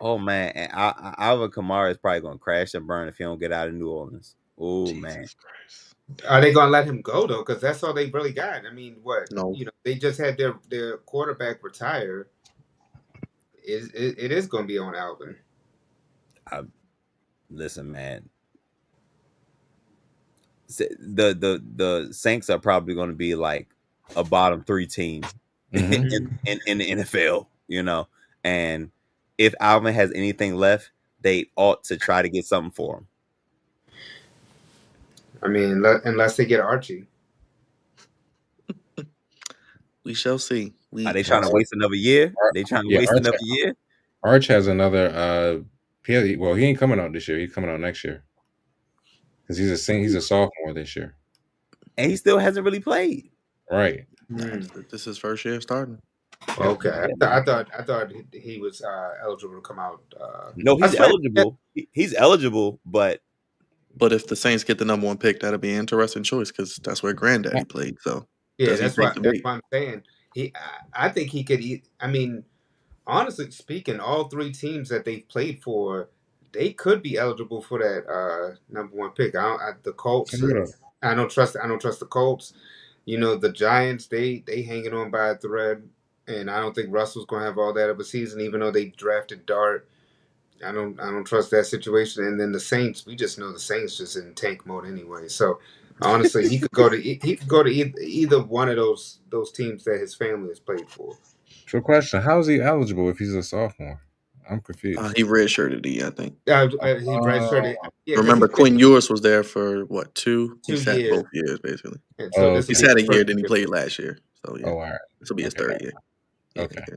Oh man, and Alvin Kamara is probably going to crash and burn if he don't get out of New Orleans. Oh man, Christ. Are they going to let him go though? Because that's all they really got. I mean, what? No. They just had their quarterback retire. It is going to be on Alvin. Listen, man. The Saints are probably going to be like a bottom 3 team in the NFL, and if Alvin has anything left, they ought to try to get something for him. I mean, unless they get Archie. We shall see. Are they trying to waste another year? Another year? Arch has another he ain't coming out this year. He's coming out next year. Because he's a sophomore this year. And he still hasn't really played. Right. This is his first year starting. Okay. I thought he was eligible to come out. No, he's eligible. He's eligible, but if the Saints get the number 1 pick, that'll be an interesting choice because that's where Granddaddy played. So yeah, that's what I'm saying. I think he could. I mean, honestly speaking, all 3 teams that they've played for, they could be eligible for that number 1 pick. The Colts. I don't trust the Colts. The Giants. They hanging on by a thread, and I don't think Russell's going to have all that of a season, even though they drafted Dart. I don't trust that situation. And then the Saints. We just know the Saints just in tank mode anyway. So honestly, he could go to either one of those teams that his family has played for. So, question: how is he eligible if he's a sophomore? I'm confused. He redshirted, I think. He redshirted. Yeah, remember, Quinn Ewers was there for what 2? He sat years. both years basically. So he sat a year, then he played last year. So yeah, all right. This will be his 3rd year. Okay. Yeah.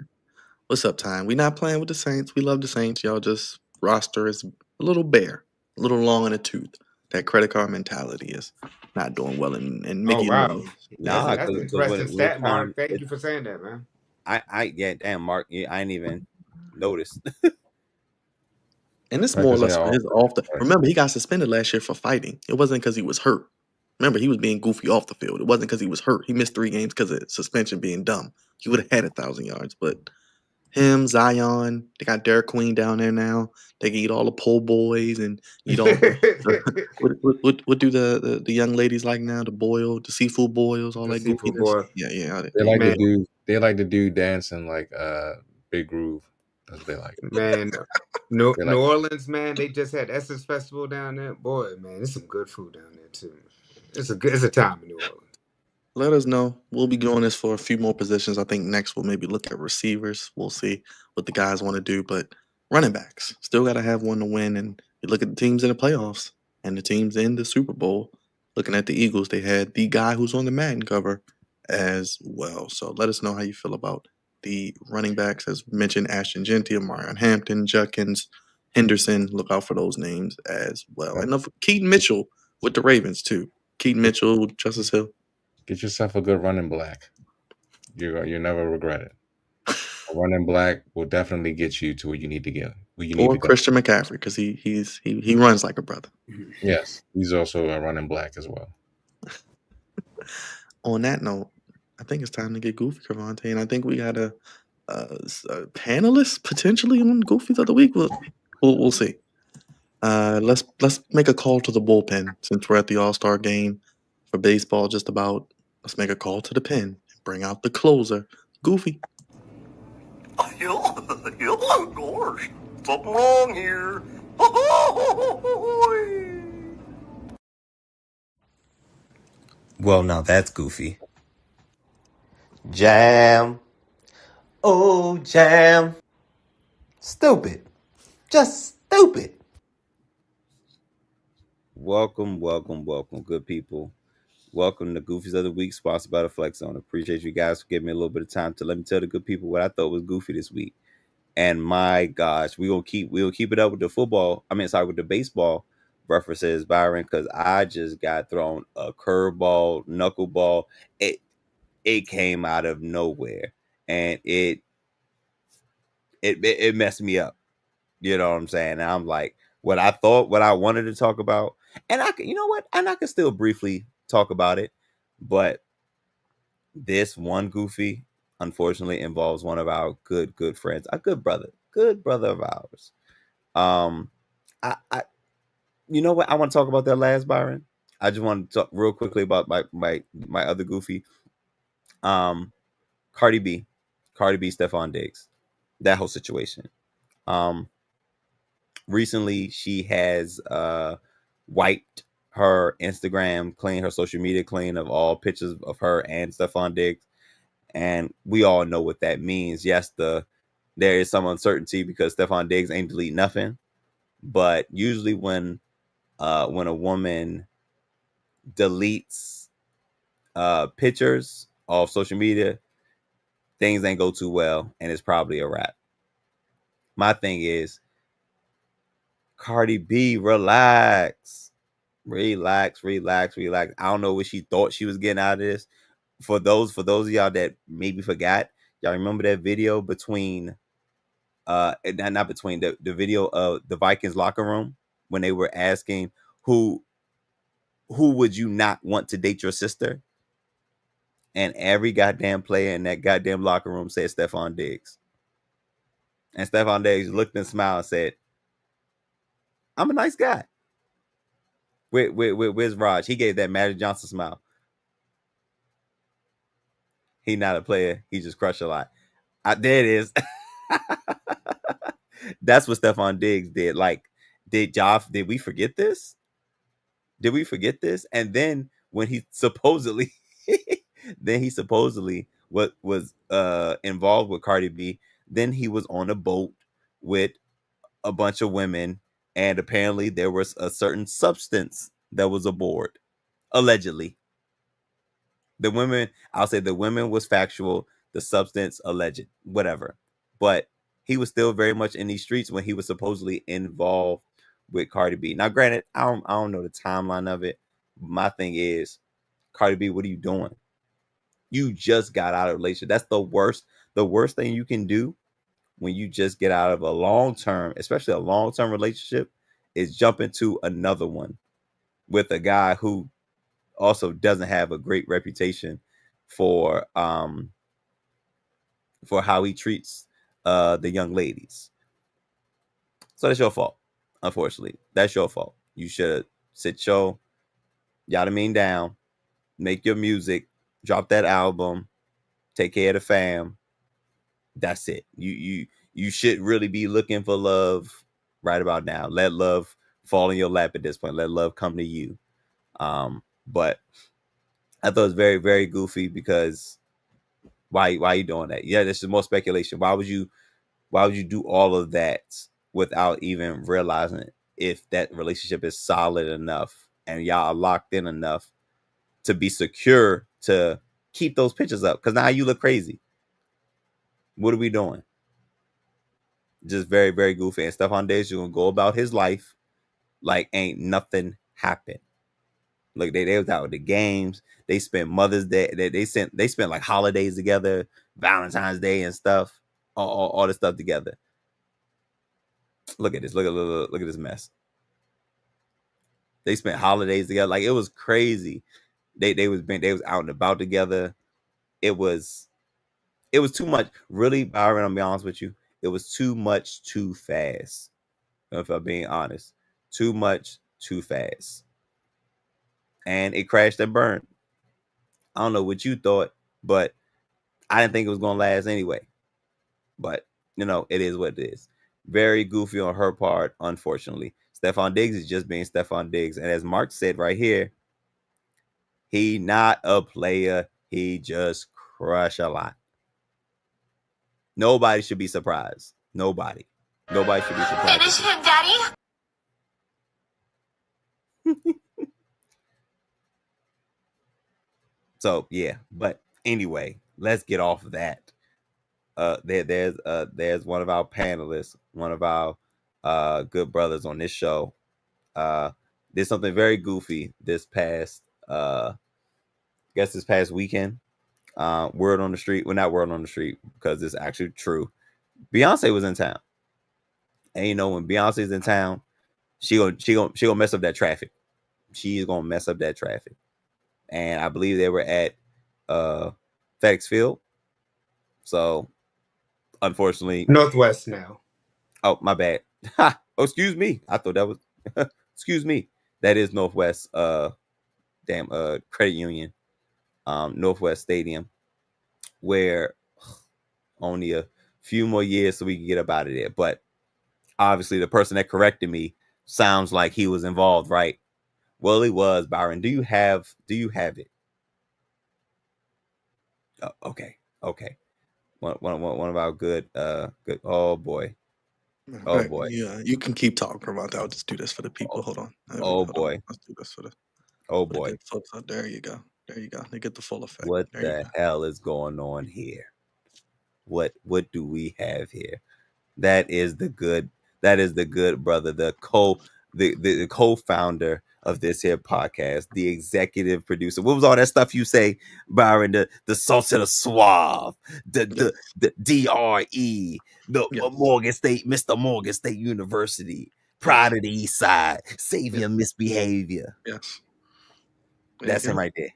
What's up, Time? We not playing with the Saints. We love the Saints. Y'all just roster is a little bare, a little long in the tooth. That credit card mentality is not doing well. And Mickey. Oh wow, nah, that's an interesting stat, Mark. Thank you for saying that, man. Damn, Mark, I didn't even notice. And it's more or less his off the. Remember, he got suspended last year for fighting. It wasn't because he was hurt. Remember, he was being goofy off the field. It wasn't because he was hurt. He missed 3 games because of suspension being dumb. He would have had 1,000 yards. But him, Zion, they got Derek Queen down there now. They can eat all the po' boys and eat all. What do the young ladies like now? The seafood boils, all that goofiness. Boil. Yeah. They like the dude dancing like Big Groove. That's what they like. Man, New Orleans, man, they just had Essence Festival down there. Boy, man, there's some good food down there too. It's a time in New Orleans. let us know. We'll be doing this for a few more positions. I think next we'll maybe look at receivers. We'll see what the guys want to do. But running backs still got to have one to win. And you look at the teams in the playoffs and the teams in the Super Bowl. Looking at the Eagles, they had the guy who's on the Madden cover as well. So let us know how you feel about the running backs. As mentioned, Ashton Genty, Marion Hampton, Judkins, Henderson. Look out for those names as well. And Keaton Mitchell with the Ravens too. Keaton Mitchell, Justice Hill. Get yourself a good running black. You never regret it. A running black will definitely get you to where you need to get. Where you need Or to go. Christian McCaffrey, because he runs like a brother. Yes, he's also a running black as well. On that note, I think it's time to get goofy, Cravante, and I think we got a panelist potentially on Goofies of the Week. We'll see. Let's make a call to the bullpen since we're at the All-Star game for baseball. Just about. Let's make a call to the pen and bring out the closer, Goofy. Gosh, something wrong here. Well, now that's goofy. Jam. Oh, jam. Stupid. Just stupid. Welcome, good people. Welcome to Goofies of the Week, sponsored by the Flex Zone. Appreciate you guys for giving me a little bit of time to let me tell the good people what I thought was goofy this week. And my gosh, we'll keep it up with the baseball references, Byron, because I just got thrown a curveball, knuckleball. It came out of nowhere, and it messed me up. You know what I'm saying? And I'm like, what I wanted to talk about, and I can still briefly talk about it, but this one goofy, unfortunately, involves one of our good friends, a good brother of ours. I you know what? I want to talk about that last, Byron. I just want to talk real quickly about my other goofy. Cardi B, Stephon Diggs, that whole situation. Recently she has wiped her Instagram clean, her social media clean of all pictures of her and Stephon Diggs. And we all know what that means. Yes, there is some uncertainty because Stephon Diggs ain't delete nothing. But usually when a woman deletes pictures off social media, things ain't go too well, and it's probably a wrap. My thing is, Cardi B, relax. I don't know what she thought she was getting out of this. For those of y'all that maybe forgot, y'all remember that video between not between the video of the Vikings locker room when they were asking who would you not want to date your sister? And every goddamn player in that goddamn locker room said Stephon Diggs. And Stephon Diggs looked and smiled and said, I'm a nice guy. Where's Raj? He gave that Magic Johnson smile. He not a player. He just crushed a lot. There it is. That's what Stephon Diggs did. Like, did we forget this? And then when he supposedly what was involved with Cardi B, then he was on a boat with a bunch of women, and apparently there was a certain substance that was aboard, allegedly. I'll say the women was factual, the substance alleged, whatever. But he was still very much in these streets when he was supposedly involved with Cardi B. Now, granted, I don't know the timeline of it. My thing is, Cardi B, what are you doing? You just got out of a relationship. That's the worst thing you can do when you just get out of a long-term, especially a long-term relationship, is jump into another one with a guy who also doesn't have a great reputation for how he treats the young ladies. So that's your fault. Unfortunately, that's your fault. You should sit your yada mean down, make your music, drop that album, take care of the fam. That's it. You should really be looking for love right about now. Let love fall in your lap at this point. Let love come to you. But I thought it was very, very goofy because why are you doing that? Yeah, this is more speculation. Why would you do all of that without even realizing if that relationship is solid enough and y'all are locked in enough to be secure to keep those pictures up? Because now you look crazy. What are we doing? Just very, very goofy. And Stephon Diggs is gonna go about his life like ain't nothing happened. Like they was out with the games. They spent Mother's Day. They spent like holidays together, Valentine's Day and stuff, all this stuff together. Look at this. Look at this mess. They spent holidays together. Like it was crazy. They was out and about together. It was too much. Really, Byron, I'll be honest with you. It was too much too fast. If I'm being honest. Too much too fast. And it crashed and burned. I don't know what you thought, but I didn't think it was gonna last anyway. But it is what it is. Very goofy on her part, unfortunately. Stephon Diggs is just being Stephon Diggs. And as Mark said right here, he not a player. He just crush a lot. Nobody should be surprised. Nobody should be surprised. Finish him, Daddy. So yeah, but anyway, let's get off of that. There's one of our panelists, one of our good brothers on this show. Did something very goofy this past weekend. Word on the street. Well, not word on the street because it's actually true. Beyonce was in town, and when Beyonce's in town, she gonna mess up that traffic. She is gonna mess up that traffic. And I believe they were at FedEx Field. So, unfortunately, Northwest now. Oh, my bad. Oh, excuse me. I thought that was. Excuse me. That is Northwest. Credit Union. Northwest Stadium, where only a few more years so we can get up out of there. But obviously, the person that corrected me sounds like he was involved, right? Well, he was. Byron, do you have it? Oh, okay. One of our good. Oh boy. Oh boy. Yeah, you can keep talking about that. I'll just do this for the people. Hold on. Oh boy. Let's do this for the boy. good folks. There you go. They get the full effect. What there the hell is going on here? What do we have here? That is the good brother, the co-founder of this here podcast, the executive producer. What was all that stuff you say, Byron? The salt and the suave, the DRE, Morgan State, Mr. Morgan State University, Pride of the East Side, Savior Misbehavior. Yes. That's him right there.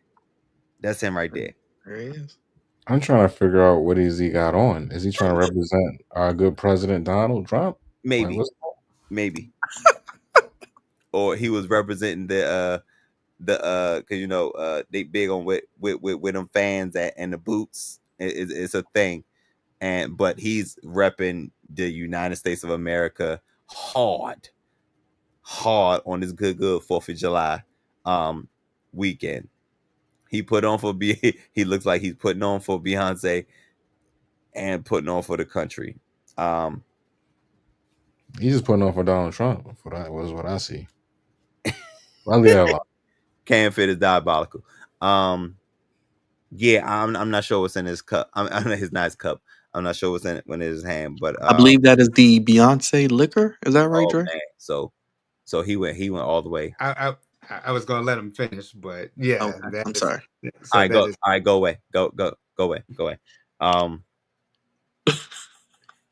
That's him right there. There he is. I'm trying to figure out what is he got on. Is he trying to represent our good President Donald Trump? Maybe. Like, maybe. Or he was representing the because they big on with them fans and the boots. It's a thing, but he's repping the United States of America hard on this good 4th of July weekend. He put on for he looks like he's putting on for Beyonce and putting on for the country. He's just putting on for Donald Trump. For that was what I see. I'll leave that alone. Can fit is diabolical. Yeah, I'm not sure what's in his cup. I'm his nice cup. I'm not sure what's in his hand, but I believe that is the Beyonce liquor. Is that right, Dre? Man. So he went all the way. I was gonna let him finish, but yeah. Okay. I'm sorry. So all right, go away. Go away.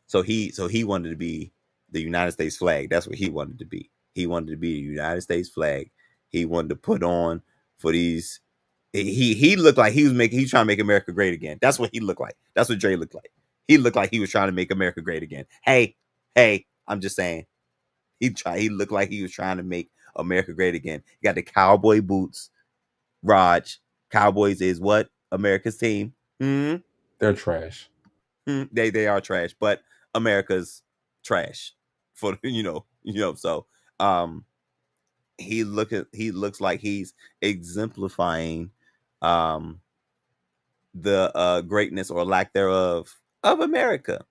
So he wanted to be the United States flag. That's what he wanted to be. He wanted to be the United States flag. He wanted to put on for these. He looked like he's trying to make America great again. That's what he looked like. That's what Dre looked like. He looked like he was trying to make America great again. Hey, I'm just saying. He looked like he was trying to make America great again. He got the cowboy boots. Raj, Cowboys is what? America's team. They're trash. They are trash, but America's trash for so he looks like he's exemplifying the greatness or lack thereof of America,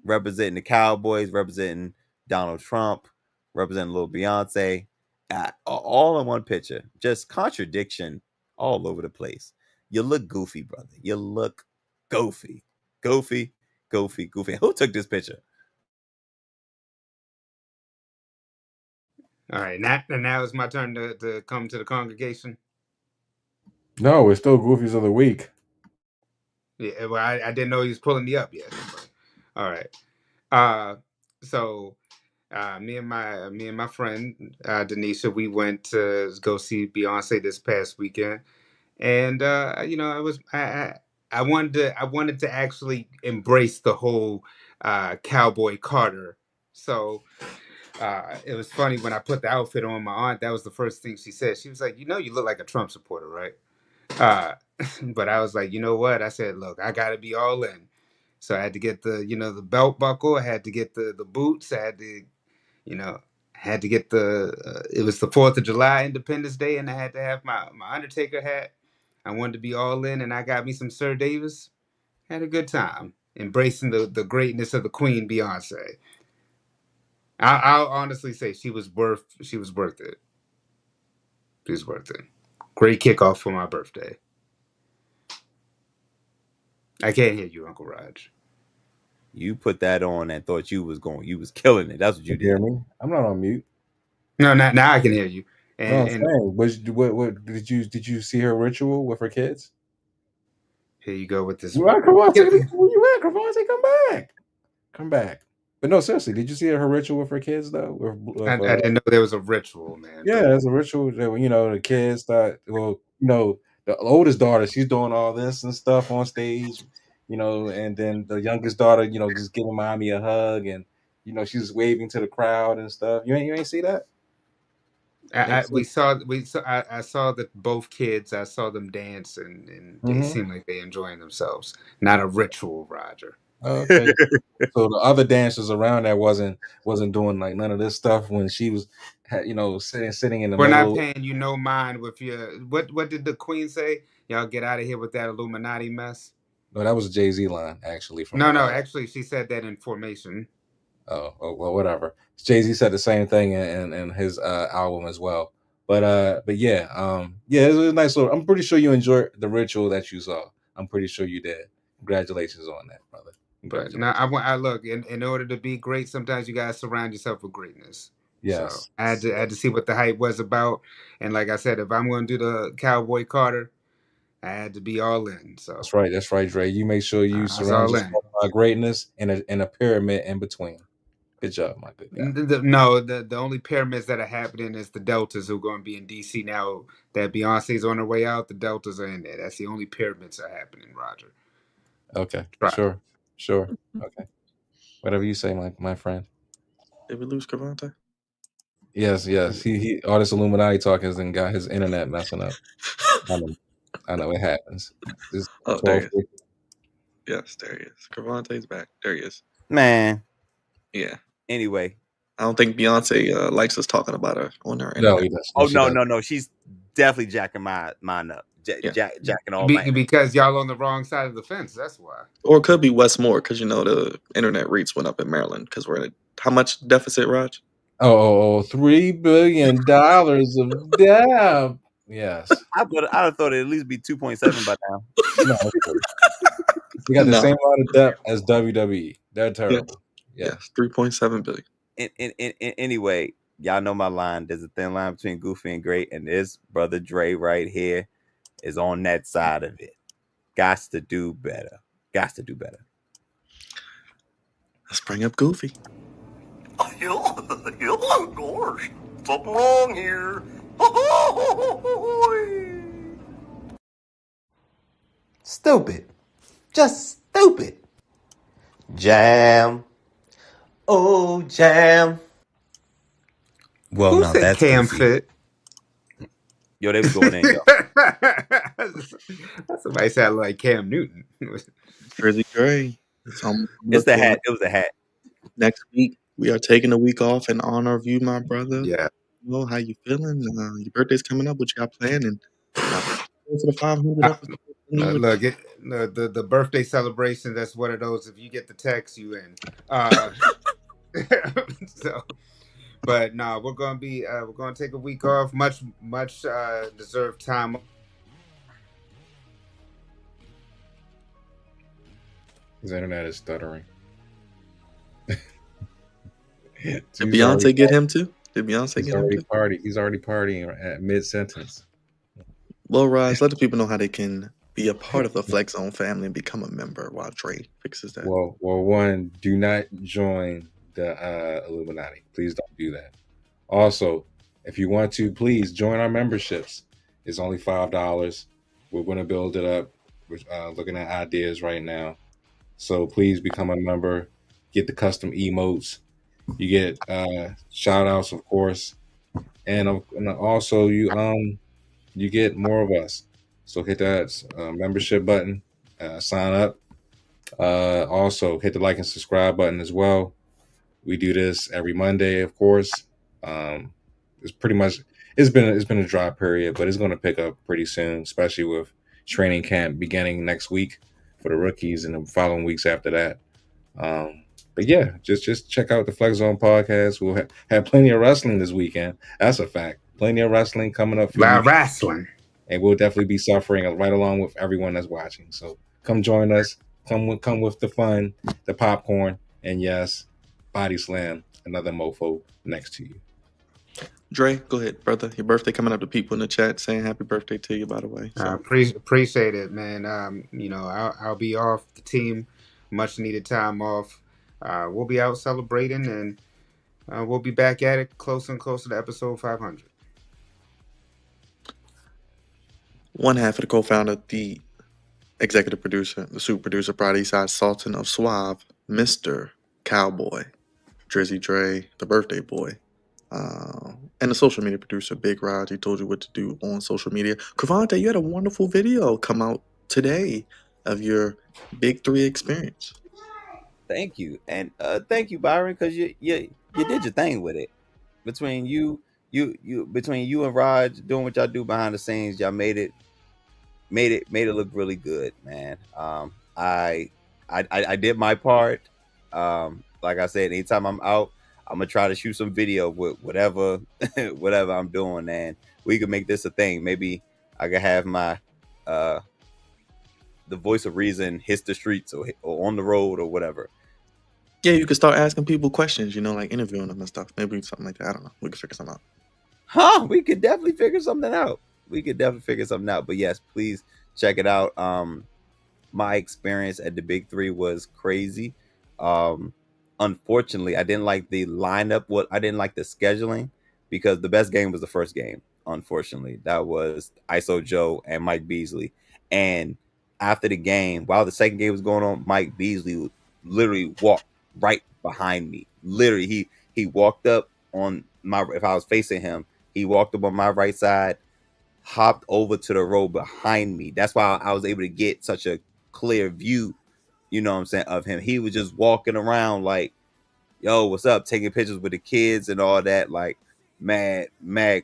representing the Cowboys, representing Donald Trump, representing little Beyonce, all in one picture. Just contradiction all over the place. You look goofy, brother. You look goofy. Goofy. Who took this picture? All right, now it's my turn to come to the congregation. No, it's still Goofies of the Week. Yeah, well, I didn't know he was pulling me up yet. But, all right. So me and my friend Denisha, we went to go see Beyonce this past weekend, and I wanted to actually embrace the whole Cowboy Carter. So it was funny when I put the outfit on my aunt. That was the first thing she said. She was like, you look like a Trump supporter, right?" Uh, but I was like, you know what? I said, look, I got to be all in. So I had to get the belt buckle. I had to get the boots. I had to, get it was the 4th of July, Independence Day, and I had to have my Undertaker hat. I wanted to be all in, and I got me some Sir Davis. Had a good time embracing the greatness of the Queen Beyonce. I'll honestly say she was worth it. She was worth it. Great kickoff for my birthday. I can't hear you, Uncle Raj. You put that on and thought you was killing it. That's what you You hear did. me? I'm not on mute. No, now I can hear you. No, I'm And saying, what did you see her ritual with her kids? here you go with this. Come on, take it. Where you at? Come on, come back. But no, seriously, did you see her ritual with her kids though? I didn't know there was a ritual, man. Yeah, there's a ritual that the kids start. Well, the oldest daughter, she's doing all this and stuff on stage, and then the youngest daughter, just giving mommy a hug, and she's waving to the crowd and stuff. You ain't see that? I saw that both kids. I saw them dance, and they seem like they enjoying themselves. Not a ritual, Roger. Okay. So the other dancers around there wasn't doing like none of this stuff when she was, sitting in the We're not middle. paying you no mind with your what did the Queen say? Y'all get out of here with that Illuminati mess. No, that was a Jay-Z line actually from. No, actually, she said that in Formation. Oh well, whatever. Jay-Z said the same thing in his album as well. But yeah, it was a nice little. I'm pretty sure you enjoyed the ritual that you saw. I'm pretty sure you did. Congratulations on that, brother. But now I look in order to be great, sometimes you gotta surround yourself with greatness. Yes. So I had to see what the hype was about, and like I said, if I'm going to do the Cowboy Carter, I had to be all in. So That's right, Dre. You make sure you surround yourself by greatness and a pyramid in between. Good job, my good guy. The only pyramids that are happening is the Deltas who are going to be in DC now that Beyonce's on her way out. The Deltas are in there. That's the only pyramids that are happening, Roger. Okay, sure. Okay, whatever you say, my friend. Did we lose Cavante? Yes. He all this Illuminati talk has then got his internet messing up. I know it happens. There he is. Yes, there he is. Cavante's back. There he is. Man. Yeah. Anyway, I don't think Beyonce likes us talking about her on her internet. No, he doesn't. No. She's definitely jacking mine up. Jacking all mine. Because y'all on the wrong side of the fence. That's why. Or it could be Westmore because the internet rates went up in Maryland because we're in how much deficit, Raj? $3 billion of debt. Yes. I would have thought it'd at least be 2.7 by now. No, we got the same amount of debt as WWE. They're terrible. Yes, 3.7 billion. Anyway, y'all know my line. There's a thin line between goofy and great, and this brother Dre right here is on that side of it. Gots to do better. Let's bring up Goofy. Of course. Something wrong here. Stupid. Just stupid. Jam. Oh, jam. Well, now that's Cam Fit. Yo, they was going in, yo. Somebody sounded like Cam Newton. Jersey Gray. It's the hat. It was a hat. Next week, we are taking a week off in honor of you, my brother. Yeah. How you feeling? Your birthday's coming up. What you got planned? And close to the 500 episode. Look, the birthday celebration. That's one of those. If you get the text, you in. So, but no, we're gonna take a week off. Much deserved time. His internet is stuttering. Did Beyonce get him too? Did Beyonce He's get him already too? He's already partying at mid sentence. Well, Raj, let the people know how they can be a part of the Flex Zone family and become a member while Dre fixes that. Well, one, do not join the Illuminati. Please don't do that. Also, if you want to, please join our memberships. It's only $5. We're going to build it up. We're looking at ideas right now. So please become a member. Get the custom emotes. You get shout outs, of course, and also you get more of us. So hit that membership button, sign up. Also hit the like and subscribe button as well. We do this every Monday, of course. It's pretty much it's been a dry period, but it's going to pick up pretty soon, especially with training camp beginning next week for the rookies and the following weeks after that. But yeah, just check out the Flex Zone podcast. We'll have plenty of wrestling this weekend. That's a fact. Plenty of wrestling coming up for you. Wrestling. And we'll definitely be suffering right along with everyone that's watching. So come join us. Come with the fun, the popcorn, and yes, body slam another mofo next to you. Dre, go ahead, brother. Your birthday coming up. To people in the chat saying happy birthday to you, by the way. So. Appreciate it, man. I'll be off the team. Much needed time off. We'll be out celebrating, and we'll be back at it closer and closer to episode 500. One half of the co-founder, the executive producer, the super producer, Pride Eastside Sultan of Suave, Mr. Cowboy, Drizzy Dre, the birthday boy, and the social media producer, Big Rod. He told you what to do on social media. Cravante, you had a wonderful video come out today of your Big 3 experience. Thank you, and thank you, Byron, because you did your thing with it. Between you and Raj doing what y'all do behind the scenes, y'all made it look really good, man. I did my part. Like I said, anytime I'm out, I'm gonna try to shoot some video with whatever I'm doing, and we can make this a thing. Maybe I could have my the voice of reason hit the streets or on the road or whatever. Yeah, you could start asking people questions, like interviewing them and stuff. Maybe something like that. I don't know. We could figure something out. We could definitely figure something out. But yes, please check it out. My experience at the Big 3 was crazy. Unfortunately, I didn't like the lineup. I didn't like the scheduling because the best game was the first game. Unfortunately, that was ISO Joe and Mike Beasley. And after the game, while the second game was going on, Mike Beasley literally walked right behind me. Literally, he walked up on my. If I was facing him, he walked up on my right side, hopped over to the row behind me. That's why I was able to get such a clear view, of him. He was just walking around like, yo, what's up? Taking pictures with the kids and all that. Like, mad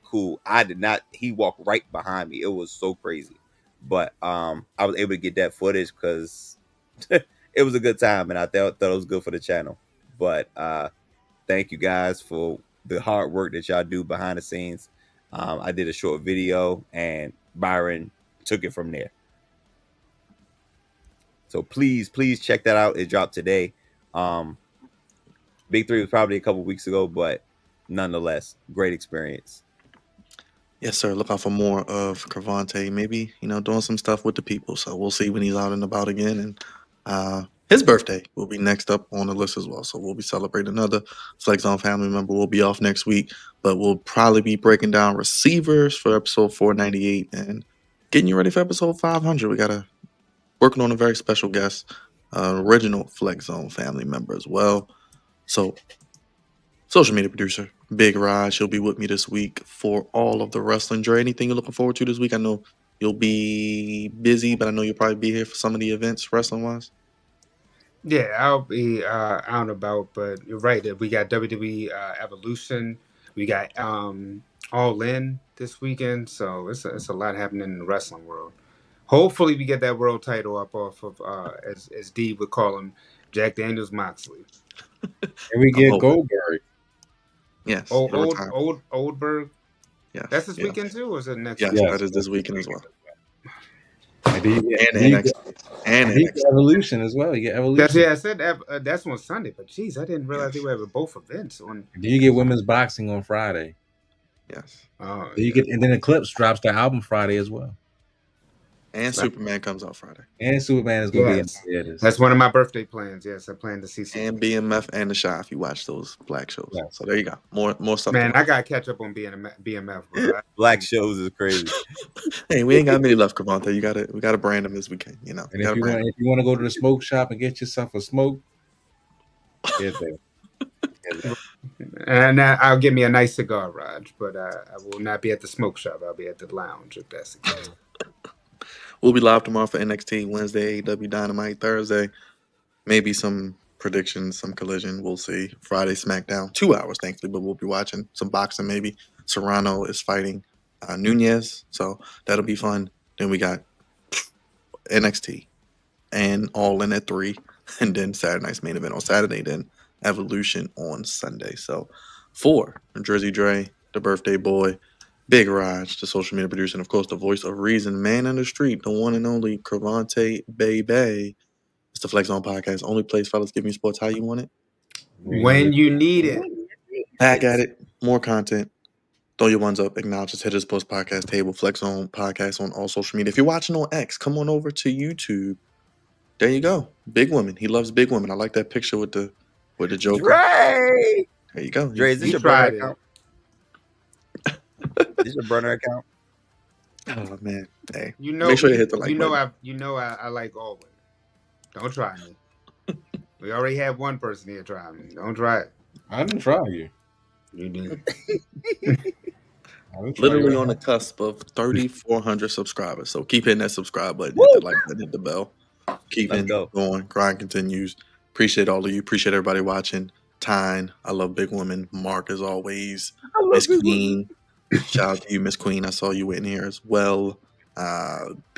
cool. I did not. He walked right behind me. It was so crazy. But I was able to get that footage because it was a good time, and I thought it was good for the channel. But thank you guys for the hard work that y'all do behind the scenes. I did a short video, and Byron took it from there. So please check that out. It dropped today. Big 3 was probably a couple weeks ago, but nonetheless, great experience. Yes, sir. Look out for more of Cravante. Maybe, doing some stuff with the people. So we'll see when he's out and about again. And his birthday will be next up on the list as well. So we'll be celebrating another Flex Zone family member. We'll be off next week, but we'll probably be breaking down receivers for episode 498 and getting you ready for episode 500. We got working on a very special guest, original Flex Zone family member as well. So social media producer, Big Raj, he'll be with me this week for all of the wrestling. Dre, anything you're looking forward to this week? I know you'll be busy, but I know you'll probably be here for some of the events wrestling-wise. Yeah, I'll be out and about, but you're right that we got WWE Evolution. We got All In this weekend, so it's a lot happening in the wrestling world. Hopefully, we get that world title up off of as D would call him, Jack Daniels Moxley. And we get Goldberg. Yes. Oldberg. Yes. That's this weekend too, or is it next? Yes, weekend? that is this weekend as well. And NXT. Evolution as well. You get Evolution. I said that's on Sunday, but geez, I didn't realize they were having both events on. Do you get women's boxing on Friday? Yes. Oh, you get, and then Eclipse drops their album Friday as well. And Superman comes out Friday. And Superman is going to be in theaters. That's one of my birthday plans. Yes, I plan to see Superman. And BMF and The Shy if you watch those black shows. Yeah. So there you go. More stuff. Man, I got to catch up on BMF. Bro. Black shows is crazy. Hey, we ain't got many left, Cavante. We gotta brand them as we can, you know. And if you want to go to the smoke shop and get yourself a smoke, get there. And I'll get me a nice cigar, Raj, but I will not be at the smoke shop. I'll be at the lounge if that's the case. We'll be live tomorrow for NXT, Wednesday, AEW Dynamite, Thursday. Maybe some predictions, some collision. We'll see. Friday, SmackDown. 2 hours, thankfully, but we'll be watching some boxing maybe. Serrano is fighting Nunez, so that'll be fun. Then we got NXT and All In at 3. And then Saturday night's main event on Saturday. Then Evolution on Sunday. So for Jersey Dre, the birthday boy, Big Raj, the social media producer, and of course the voice of reason, man in the street, the one and only Cravante Baby. It's the Flex On Podcast. Only place, fellas, give me sports how you want it. When you need it. Back at it. More content. Throw your ones up. Acknowledge us. Hit us post podcast table. Flex On Podcast on all social media. If you're watching on X, come on over to YouTube. There you go. Big women. He loves big women. I like that picture with the Joker. Dre! There you go. Dre, is this your burner account? Is your burner account? Oh man. Hey. Make sure you hit the like button. I like all women. Don't try me. We already have one person here try me. Don't try it. I didn't try you. You did. Literally on the cusp of 3,400 subscribers. So keep hitting that subscribe button, hit the like button, hit the bell. Keep it going. Grind continues. Appreciate all of you. Appreciate everybody watching. Tyne, I love big women. Mark, as always. Miss Queen. Shout out to you, Miss Queen. I saw you in here as well.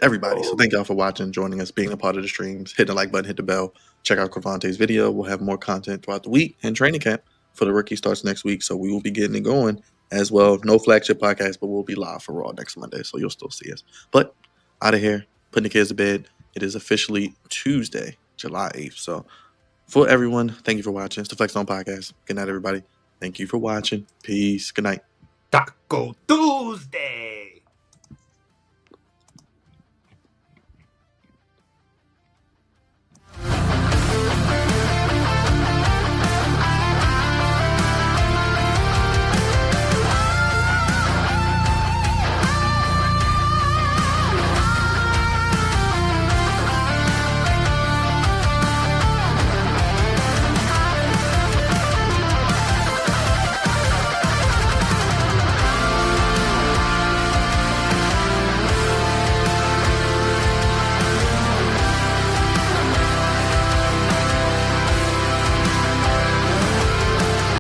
Everybody. So thank y'all for watching, joining us, being a part of the streams. Hit the like button, hit the bell. Check out Cravante's video. We'll have more content throughout the week. And training camp for the rookie starts next week. So we will be getting it going as well. No flagship podcast, but we'll be live for Raw next Monday. So you'll still see us. But out of here, putting the kids to bed. It is officially Tuesday, July 8th. So for everyone, thank you for watching. It's the Flex On Podcast. Good night, everybody. Thank you for watching. Peace. Good night. Taco Tuesday.